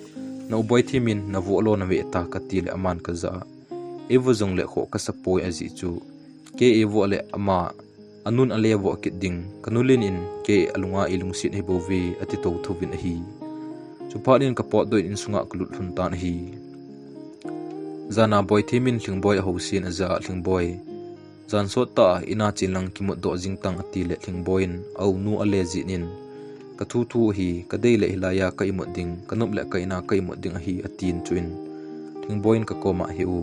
no boy thimin na vo lo na ve ta ka ti le aman ka za evo jong le kho ka sapoi aji chu ke evo le ama anun ale vo kit ding kanulin in ke alunga ilung sit he bovi ati to thuvin hi chupanin ka pot doin in sunga kulut thun tan hi zana boy thimin thling boy ho sin aza thling boy zan so ta ina chilang kimot do jingtang ati le thling boyin au nu ale jinin ka thu thu hi ka dei le hilaya ka imot ding kanup le ka ina ka imot ding hi atin chuin thling boyin ka koma hi u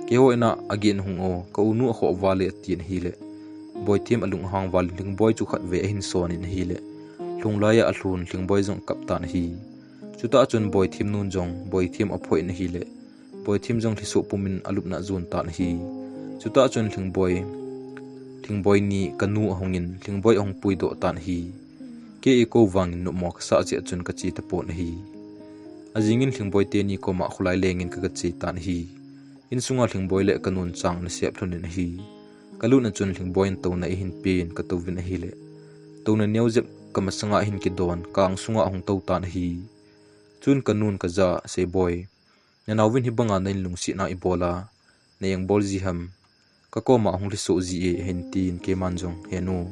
ke ho ina again hung o ka unu kho wale atin hi le boy thim alung hang wal thling boy chu khat ve hin son in hi le lung laya ahlun thling boy jong kaptan hi chuta chun boy thim nun jong boy thim aphoi in hi le boy thim jong thisu pumin alup na zun tan hi chuta chun thling boy ni kanu ahongin thling boy ong pui do tan hi ke eko wang no mo sa che chun ka chi ta pon hi ajingin thling boy te ni ko ma khulai lengin ka chi tan hi in sunga thling boy le kanun chang na sep thunin hi kalu na chun thling boy to na hin pin ka to vin hi le to na new jep ka masanga hin ki don kang sunga hong to tan hi chun kanun ka za se boy na nawin hi banga nain lungsi na ibola na yang bol ji ham ka ko ma hong li so ji e hen tin ke manjong henu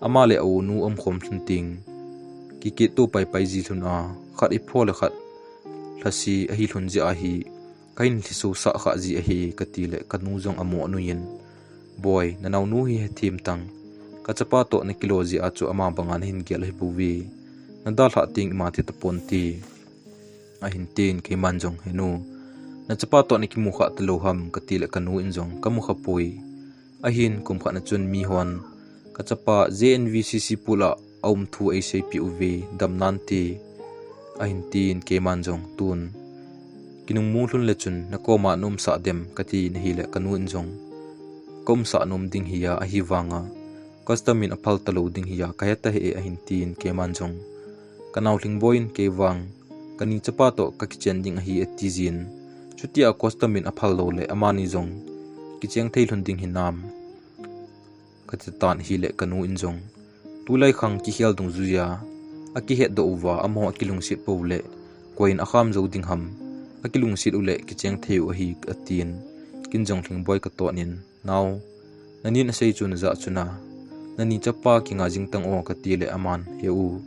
ama le o nu om khom thun ting ki ke to pai pai ji thun a khat i phol khat lasi a hi thun ji a hi kain thisu sa kha ji hi katile kanu jong amo nuin boy nanau nu hi thim tang kachapa to na kiloji achu ama bangan hin gel hi buwi nadal ha ting ma ti tapon ti a hin tin ke manjong henu na chapa to ni ki mukha tlo ham katile kanu injong kamu khapui a hin kum kha na chun mi hon kachapa JNVCC pula aum thu ACPUV damnan ti a hin tin ke manjong tun kinung mulun lechun na koma num sa dem kati na hile kanu injong kom sa num ding hiya a hiwanga customin apal talo ding hiya kayata he a hin tin ke manjong kanaw lingboin ke wang kani chapa to kakichen ding hi atizin chutia customin apal lo le amani jong kicheng theilhun ding hinam katitan hile kanu injong tulai khang ki hial dung zuya aki het do uwa amo akilung sit pole koin akham zo ding ham akilung sit ule kicheng theu hi atin kinjong thing boy ka to nin naw nanin sei chun za chuna nani chapa ki nga jing tang o ka tile aman heu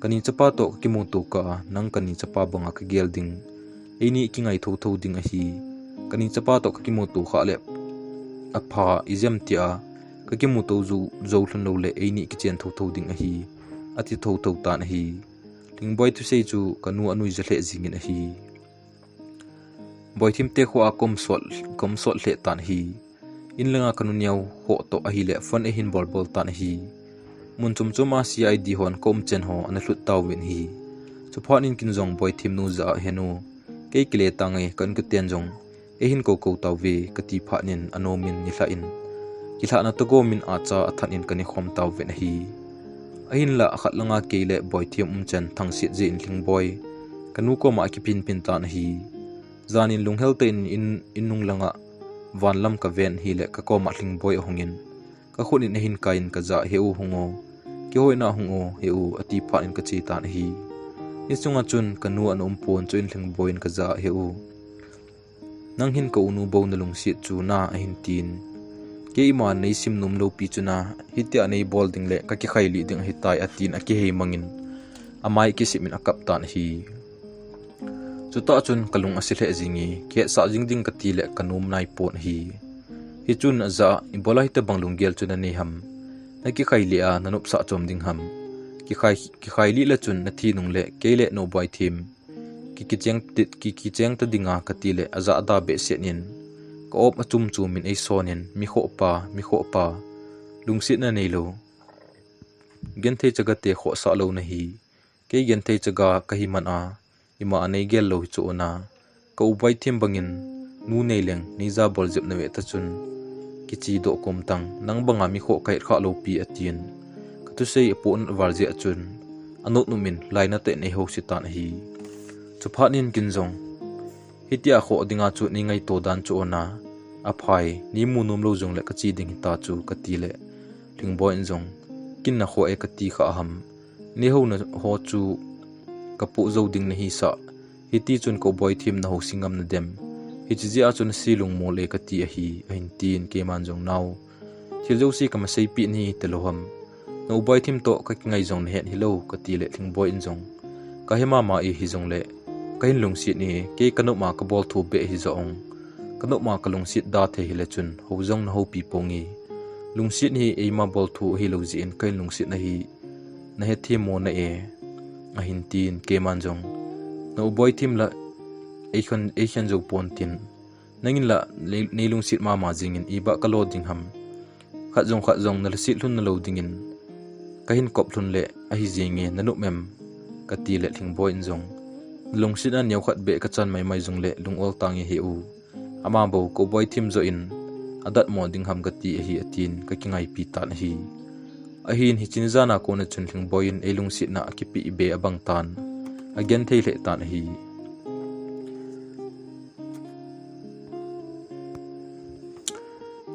kani chapa to ki mu tu ka nang kani chapa banga ka gel ding eini ki ngai tho tho ding a hi kani chapa to ki mu tu kha le apha izem tia ka ki mu to zu zo hlun lo le eini ki chen tho tho ding a hi ati tho tho tan hi ling boy tu sei chu kanu anui je le jingin a hi boy thim te kho a kom sol le tan hi in langa kanu niaw ho to a hi le fon e hin bol tan hi mun chum chuma CID hon kom chen ho an hlut taw win hi chuphan in kin jong boy thim nu za henu ke kile tangai kan ku ten jong e hin ko taw we kati pha nin anomin ni hla in ki hla na to go min acha athan in kani khom taw wen hi ahin la khat langa ke le boy thim chen thang si je in thing boy kanu ko ma ki pin tan hi zanin lunghel te in nung langa van lam ka ven hi le ka ko ma thing boy hongin ka khunin hin kain ka za heu hungo ki hoina hungo heu ati pha in ka chi tan hi isunga chun kanu an pon chuin thing boy in ka za heu nang hin ko unu bo na lung si chu na a hin tin ke ima nei sim num lo pi chuna hitia nei bol ding le ka ki khaili ding hitai atin a ki he mangin amai ki simin akap tan hi chuta chun kalung asile jingi ke sa jing ding ka ti le kanum nai pon hi hi chun za ibola hita banglung gel chuna nei ham na ki khaili a nanup sa chom ding ham ki khaili la chun na thi nung le ke le no boy thim ki cheng ta dinga ka ti le aza da be senin ko op achum min ei sonin mi kho pa lungsit na nei lo gen thei chaga te kho sa lo na hi ke gen thei chaga ka hi man a ima anei gel lo chu na ka ubai thim bangin nu nei leng ni za bol jep na we ta chun ki chi do kom tang nang banga mi kho kai kha lo pi atin ka tu sei pon war je chun anot nu min laina te nei ho si tan hi chuphanin kinjong hitia kho dinga chu ni ngai to dan chu na aphai ni mu num lo jong le ka chi ding ta chu ka ti le thing boy in jong kin na kho e ka ti kha ham ni ho na ho chu ka pu zo ding na hi sa hiti chun ko boy thim na ho singam na dem hi chi ji a chun silung mo le ka ti a hi a hin tin ke man jong naw thil zo si ka ma sei pi ni te lo ham no boy thim to ka ngai jong na het hi lo ka ti le thing boy in jong ka hema ma e hi jong le kain lung sit ni ke kanu ma ka bol thu be hi zong kanu ma ka lung sit da the hi le chun ho jong na ho pi pongi lung sit ni e ma bol thu hi lo ji in kain lung sit na hi na he thi mo na e a hin tin ke man jong no boy thim la e khan jog pon tin nangin la nei lung sit ma jingin i ba ka lo ding ham khat jong na la sit hlun na lo dingin kahin kop hlun le a hi jinge nanu mem ka ti le thing boy in jong lung sit an yaw khat be ka chan mai jong le lung ol tangi he u ama bo ko boy thim zo in adat mo ding ham gati hi atin ka kingai pi tan hi a hin hi chin zana ko na chun thing boy in e lung sit na ki pi be abang tan again thei le tan hi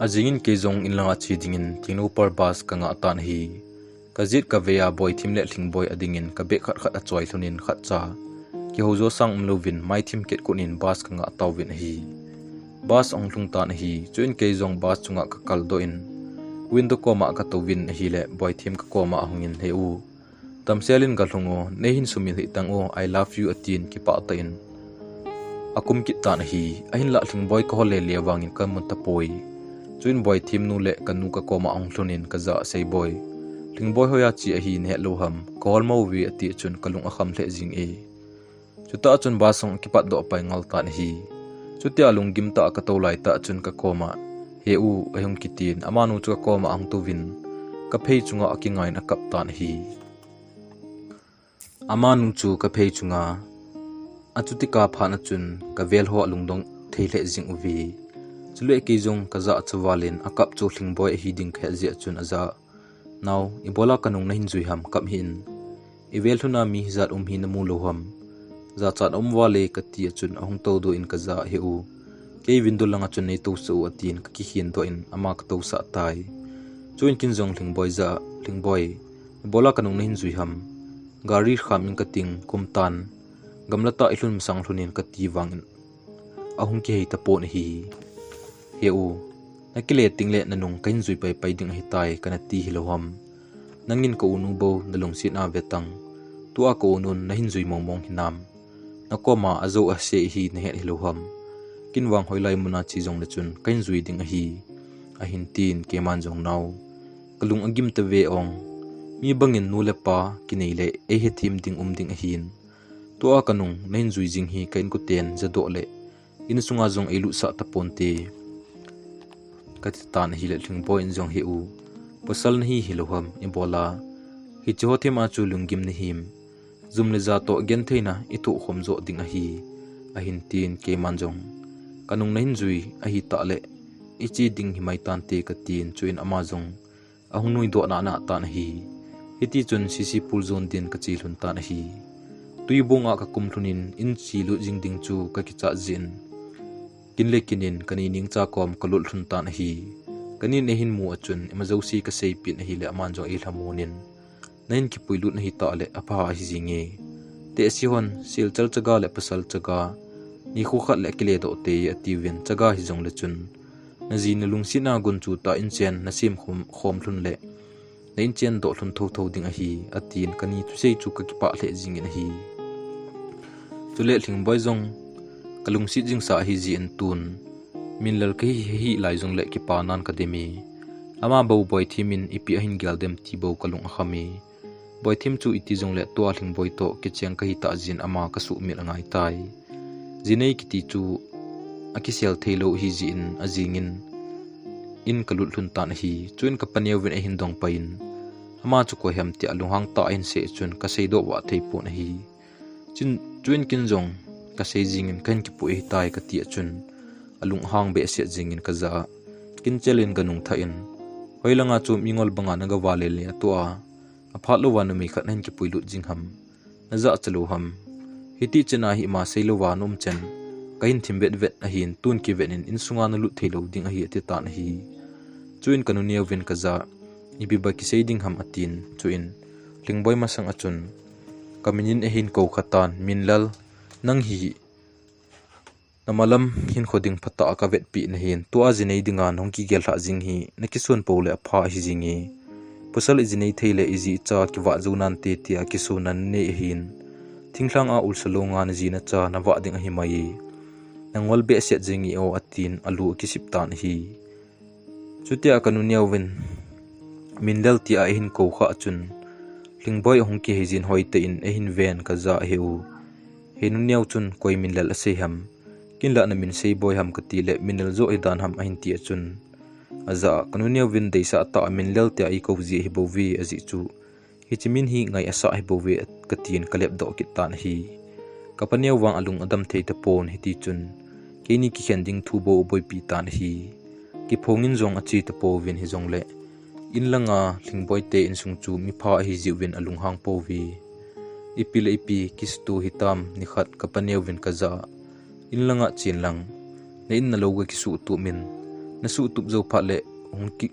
ajingin ke jong in langa chi dingin tinu par bas ka nga tan hi kazit ka veya boy thim le thing boy adingin ka be khat a choi thunin khat cha ki hozo sang lovin mai thim ket kunin bas ka nga tawin hi bas ong hlung tan hi chuin ke jong bas chunga ka kal do in window ko ma ka to win hi le boy thim ka ko ma hungin he u tamselin ga hlungo nehin sumi hi tang o I love you atin ki pa ta in akum ki tan hi ahin la thling boy ko le le wangin kan mun ta poi chuin boy thim nu le kanu ka koma ong thlunin ka za sei boy thling boy hoya chi a hi ne lo ham kol mo wi ati chun kalung a kham le jing e chuta chun ba song ki pat do pai ngal tan hi chutia lungim ta ka to lai ta chun ka koma he u ahung kitin amanu chu ka koma ang tu win ka phei chunga akingai na kap tan hi amanu chu ka phei chunga achutika phana chun ka vel ho lungdong theile jing uvi chule ki jong ka za chawalin akap chu thlingboi hi ding khe je chun aza now ibola kanung na hin zui ham kam hin ivel thuna mi zat hi na mu lo ham za chat wale ka ti chun ahung to do in ka za he u ke window langa chun nei to so atin ka ki hin do in ama ka to sa tai chuin kin jong thlingboi za thlingboi ibola kanung na hin zui ham gari kham in ka ting kumtan gamlata ilun sang thunin ka ti wangin ahung ke hei ta pon hi he u nakile tingle nanung kain zui pai pai ding hi tai kana ti hiloham nangin ko unu bo nalung sin a vetang tua ko unun na hin zui mong hinam nakoma azo a se hi ne he hiloham kinwang hoilai muna chi jong le chun kain zui ding hi a hin tin ke man jong nau kalung agim ta ve ong mi bangin nu le pa kinele e he thim ding ding a hin tua kanung nain zui jing hi kain ku ten jado le in sunga jong elu sa ta ponte katitan hi le thing point jong hi u pasal nahi hiloham imbola hi chothi ma chu lungim ni him zum le za to gen theina itu khom zo ding a hi a hin tin ke man jong kanung nain zui a hi ta le ichi ding hi mai tan te ka tin chuin ama jong ahung nui do na na tan hi hiti chun sisi pul zone din ka chi hlun tan hi tuibonga ka kumthunin in chi lu jing ding chu ka ki cha jin kinle kinin kani ning cha kom kalul thun tan hi kani ne hin mu achun emajosi ka sei pin hi le aman jo il hamunin nain ki puilu na hi ta le apa hi jinge te si hon sil chal chaga le pasal chaga ni khu khat le kile do te ati wen chaga hi jong le chun na ji na lung sina gun chu ta in chen na sim khom thun le na in chen do thun tho ding a hi atin kani tu sei chu ka ki pa le jing in hi chule thling boy jong kalung si jing sa hi ji en tun min lal ke hi lai jong le ki pa nan academy ama bo boy thimin ipi hin galdem ti bo kalung khami boy thim chu iti jong le to thling boy to ki cheng ka hi ta jin ama ka su mi ngai tai jinei ki ti chu akisel thelo hi ji in ajingin in kalut hlun tan hi chuin ka panew wen hin dong pain ama chu ko hem ti alunghang ta in se chun ka sei do wa thei pon hi chuin kin jong ka sei jingin kan ki pu hi tai ka ti chun alung hang be se jingin ka za kin chelin ganung tha in hoilanga chu mingol banga na ga wale le to a aphatlo wa nu mi khat hen ki puilu jingham na za chalo ham hiti chena hi ma seilo wa num chen kain thimbet vet a hin tun ki venin in sunga na lu thelo ding a hi ati tan hi chuin kanu niaw ven ka za ibi ba ki sei ding ham atin chuin lingboy masang achun kaminin a hin ko khatan minlal nang hi namalam hin khoding phata ka vet pi na hin to ajinei dinga nongki gel ha jing hi nakisun pole apha hi jingi pusal ijinei theile iji cha ki wa zunan te tia kisunan ne hin thingthlang a ulsalonga na jina cha na wa ding hi mai nangol be se jingi o atin alu ki siptan hi chutia kanuniaw wen mindal ti a hin ko kha chun lingboy hongki hejin hoite in a hin ven ka za heu hinuniaw chun koi minlal ase ham kinla na min sei boy ham kati le minal zo idan ham ahin ti chun aza kanuniaw win deisa ta minlal ti ai ko ji hi bowi azi chu hichimin hi ngai asa hi bowi katin kalep do kitan hi kapaniaw wang alung adam thei ta pon hiti chun keni ki khending thu bo boy pi tan hi ki phongin jong achi ta po win hi jong le in langa lingboy te in sung chu mi pha hi ji win alung hang po wi ipil ipi kistu hitam ni khat kapaniaw win kaza in langa chin lang na in na loga ki su tu min na su tup zo pha le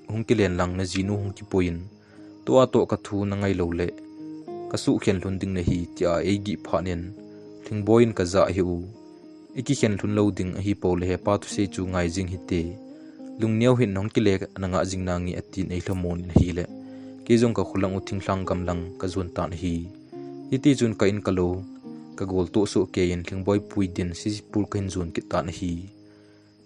hungki len lang na jinu hungki poin to a to ka thu na ngai lo le ka su khen hlun ding na hi tia e gi pha nen lingboin kaza hi u iki khen hlun lo ding hi po le he pa tu se chu ngai jing hi te lungniaw hin hungki le ananga jing na ngi atin ei hlamon hi le ki jong ka khulang u thingthlang gamlang ka zun tan hi iti chun ka in kalo ka gol to so ke in thlingboy puidin sisipur kain zon kitan hi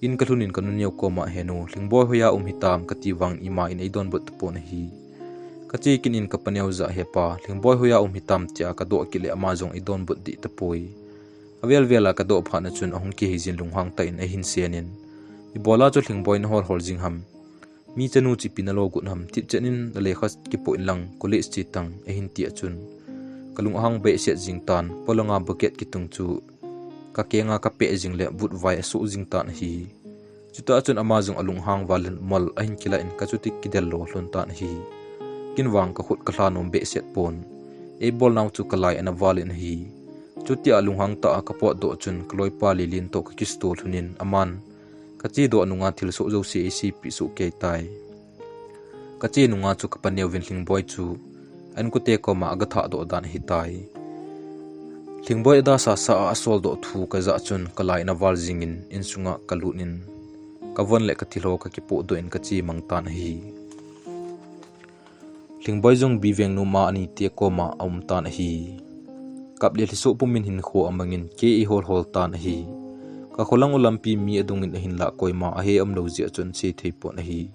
in kalunin kanun yau koma henu thlingboy hoya hitam katiwang ima in eidon bot pon hi kachi kin in kapanyau za hepa thlingboy hoya hitam tia ka do kile amazong eidon bot di tapoi avel vela ka do phana chun ahung ki hizin lunghang ta in ahin senin ibola cho thlingboy na hor jingham mi chanu chi pinalo gunham ti chenin lekhas ki poilang college chi tang ahin ti achun kalung ahang be se jingtan polanga bucket kitung chu ka kenga ka pe jingle but vai su jingtan hi chuta chun amazung alung hang walen mol ahin kila in kachutik kidel lo hlon tan hi kinwang ka khut ka hlanom be set pon e bol naw chu kalai ana walin hi chuti alung hang ta ka po do chun kloi pa lilin to ka kisto thunin aman kachi do anunga thil so jo si pi su ke tai kachi nunga chu ka panew vin thlingboy chu an ku te ko ma aga tha do dan hi tai thlingboy da sa asol do thu ka za chun kalai na wal jingin insunga kalunin kawon le ka thilo ka ki po do in kachi mangtan hi thlingboy jong biveng nu ma ani te ko ma tan hi kaple liso pumin hin kho amangin ke I hol tan hi ka kholang ulampi mi adungin hin la koima a he amlo ji chon se theipo na hi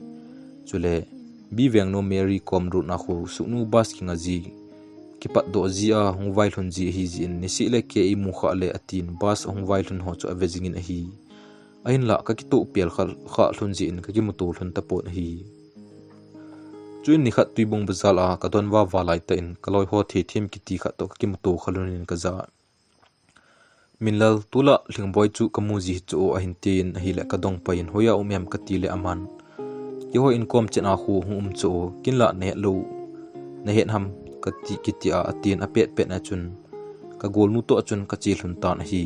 chule biveng no mary kom ru na khu sunu bas kinga ji kipat do ji a hungwai hlun ji hi ji in nisi le ke I mu kha le atin bas hungwai hlun ho chu avejingin a hi ahin la ka ki to pel kha hlun ji in ka ki mutu hlun ta po na hi chuin ni khat tuibung bazala ka don wa walai ta in kaloi ho the thim ki ti kha to ki mutu khalunin ka za minlal tula thlingboy chu kamuji chu ahin tin hi le ka dong pain hoya umem ka ti le aman ki ho in kom chena khu chu kinla ne lo na hen ham ka ti kitia atin apet pet na chun ka gol nu to chun ka chi hlun tan hi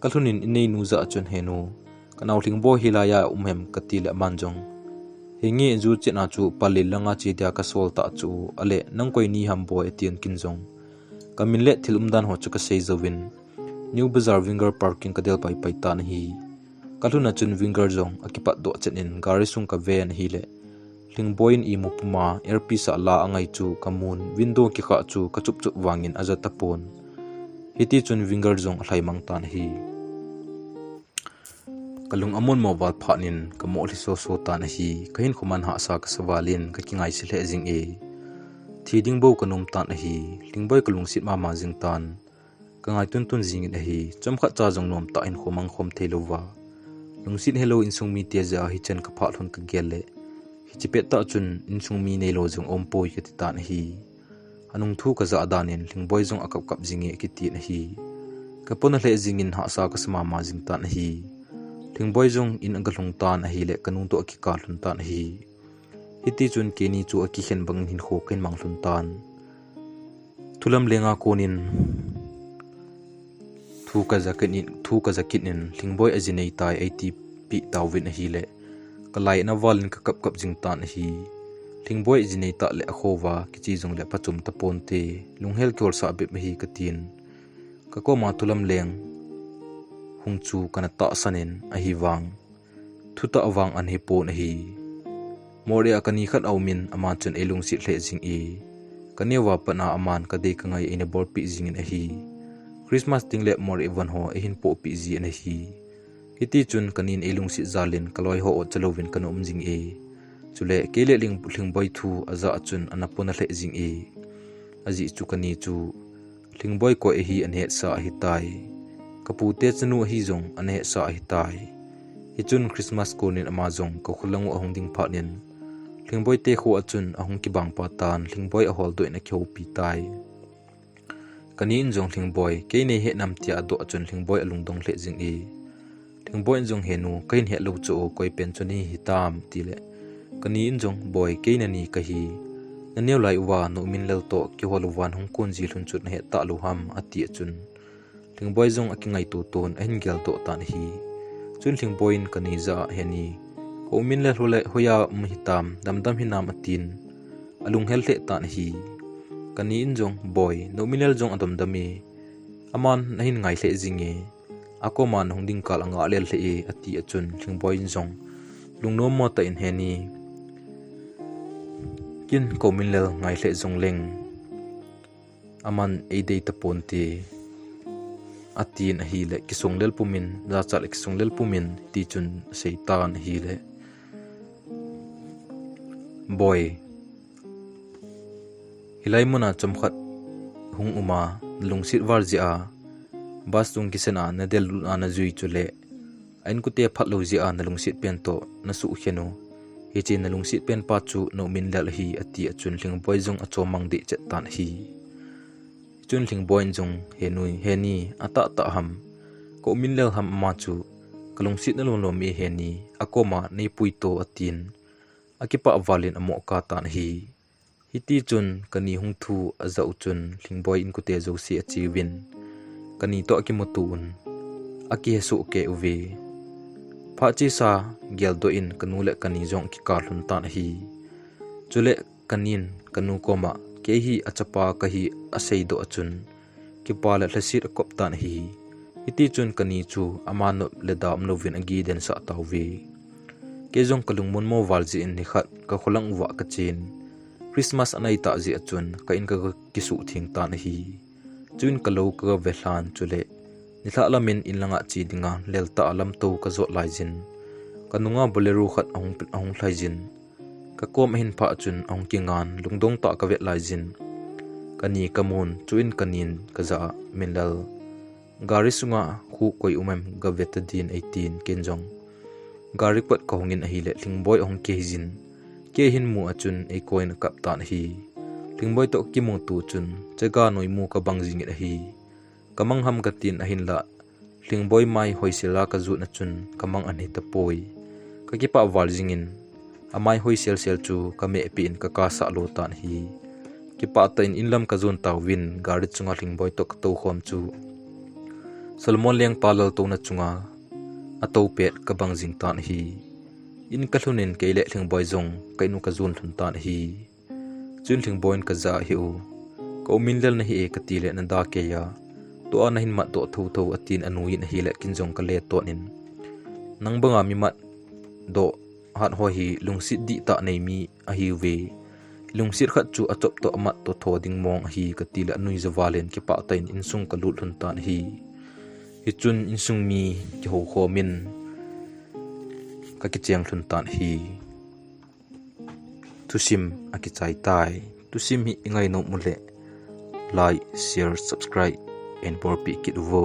ka thunin inei nu za chun henu kanaw thlingboy hilaya umem ka ti le manjong hingi ju chena chu palil langa chi dia ka sol ta chu ale nang koi ni ham boy tian kinjong kamin le thilum dan ho chu ka sei zawin New Bazaar Winger Parking kadel pai tan hi kaluna chun winger jong akipat do chenin gari sung ka ven hi le thlingboy in imu puma earpiece la angai chu kamun window ki kha chu ka chup chup wangin aja tapon hiti chun winger jong hlai mang tan hi kalung amon mobile phanin kamo liso so tan hi kahin khuman ha sa ka sawalin ka kingai sile jing e thiding bo kanum tan hi thlingboy kalung sit ma jing tan kangai tun jing in hi chomkha cha jong nom ta in khomang khom theilowa lungsit hello insungmi teja hi chen ka pha thon ka gelle hi chipet ta chun insungmi nei lo jong ompoi ke tan hi anung thu ka za danin thlingboy jong akap kap jinge ki ti na hi kapon hle jingin ha sa ka sama ma jing tan hi thlingboy jong in angalung tan hi le kanung to ki ka hlun tan hi hiti chun ke ni chu aki hen bang hin kho ken mang hlun tan thulam lenga konin thu ka zakinin thlingboy ajinei tai 80 pi tawin hi le kalai na walin ka kap jing tan hi thlingboy ajinei ta le akhowa kichi jong le pachum ta ponte lunghel kyol sa be hi katin ka ko ma thulam leng hungchu kana ta sanin a hi wang thuta awang an hi po na hi moria kani khat aumin ama chun elung si hle jing e kanewa pana aman ka de kangai ine bor pi jing in a hi Christmas tingle mor even ho ehin po pi ji na hi hiti chun kanin elung si zalin kaloi ho chalovin kanu umjing e chule kele thlingboy thu aza chun anapona hle jing e aji chu kani chu thlingboy ko e hi anhe sa hi tai kapute chanu hi jong anhe sa hi tai hi chun Christmas konin amazong ko khulangu ahong ding phanin thlingboy te kho achun ahong ki bang pa tan thlingboy a hol doina kheu pi tai kanin jong thlingboy ke nei he nam tia do achun thlingboy alung dong hle jing e thlingboy jong henu kain he lo chu koi pen chuni hitam tile kanin jong boy ke na ni ka hi naneu lai wa no min lel to ki holuwan hong kun ji hlun chut he ta lu ham ati achun thlingboy jong akingai tu ton ahin gel do tan hi chun thlingboy in kani za heni ko min le hole hoya hitam damdam hinam atin alung hel the tan hi kani in jong boy nominal jong adom dami aman nahin ngai hle jinge ako man hongding kal anga lel hle e ati achun thlingboy in jong lungnom mo ta in heni kin komin lel ngai hle jong leng aman e dei ta ponte atin hi le kisunglel pumin za chal kisunglel pumin ti chun seitan hi le boy hilai muna chomkhat hung uma lungsit warjia bas tung kisena na del ana zui chule ain kute phatlo ji a na lungsit pen to na su khenu hi chin na lungsit pen pa chu no min lal hi ati achun hling boy jong achomang de chet tan hi chun hling boy jong henui heni ata ta ham ko min lal ham ma chu kalungsit na lom mi heni akoma nei puito atin akipa valin amo ka tan hi hiti chun kani hung thu azau chun hling boy in kute zo si achiwin kani to akimotun aki hesu ke uve phachi sa geldo in kanule kani jong ki karlun tan hi chule kanin kanu koma ke hi achapa ka hi aseido achun ki pala hlasir kop tan hi iti chun kani chu amano ledam novin agi den sa tawve ke jong kalung mon mo walji in ni khat ka kholang wa ka chin Christmas anai ta ji achun ka in ka kisu thing tan hi chun kalo ka vehlan chule nitha lamin inlanga chi dinga lelta alam to ka zo laijin kanunga bolero khat ahung thlaijin ka kom hin pha chun ahung kingan lungdong ta ka ve laijin kani kamun chuin kanin kaza minlal gari sunga khu koi umem ga vetadin 18 kenjong gari pat ka hungin ahile lingboy ahung ke hijin ke hin mu achun ei coin kaptan hi lingboy to ki mu tu chun chega noi mu ka bangjing hi kamang ham gatin ahin la lingboy mai hoisela ka zu na chun kamang anhi ta poi ka ki pa waljingin amai hoisel sel chu kame pin ka ka sa lo tan hi ki pa ta in inlam ka zon ta win gari chunga lingboy to to khom chu salmon leng palal to na chunga ato pet ka bangjing tan hi in kalhunin keile lingboy zong kainu ka zon thun tan hi chun lingboy ka za hi u ko minlal na hi e ka tile na da ke ya to ana hin mat do tho atin anui na hi le kinjong ka le to nin nang banga mi mat do hat ho hi lungsit di ta nei mi a hi we lungsir khat chu achop to amat to tho ding mong hi ka tila anui zawalen ki pa tain insung ka lut hun tan hi chun insung mi ki ho kho min ka ki cheng thun tan hi tusim aki chai tai tusim hi ingai no mule like share subscribe and por pi kit vo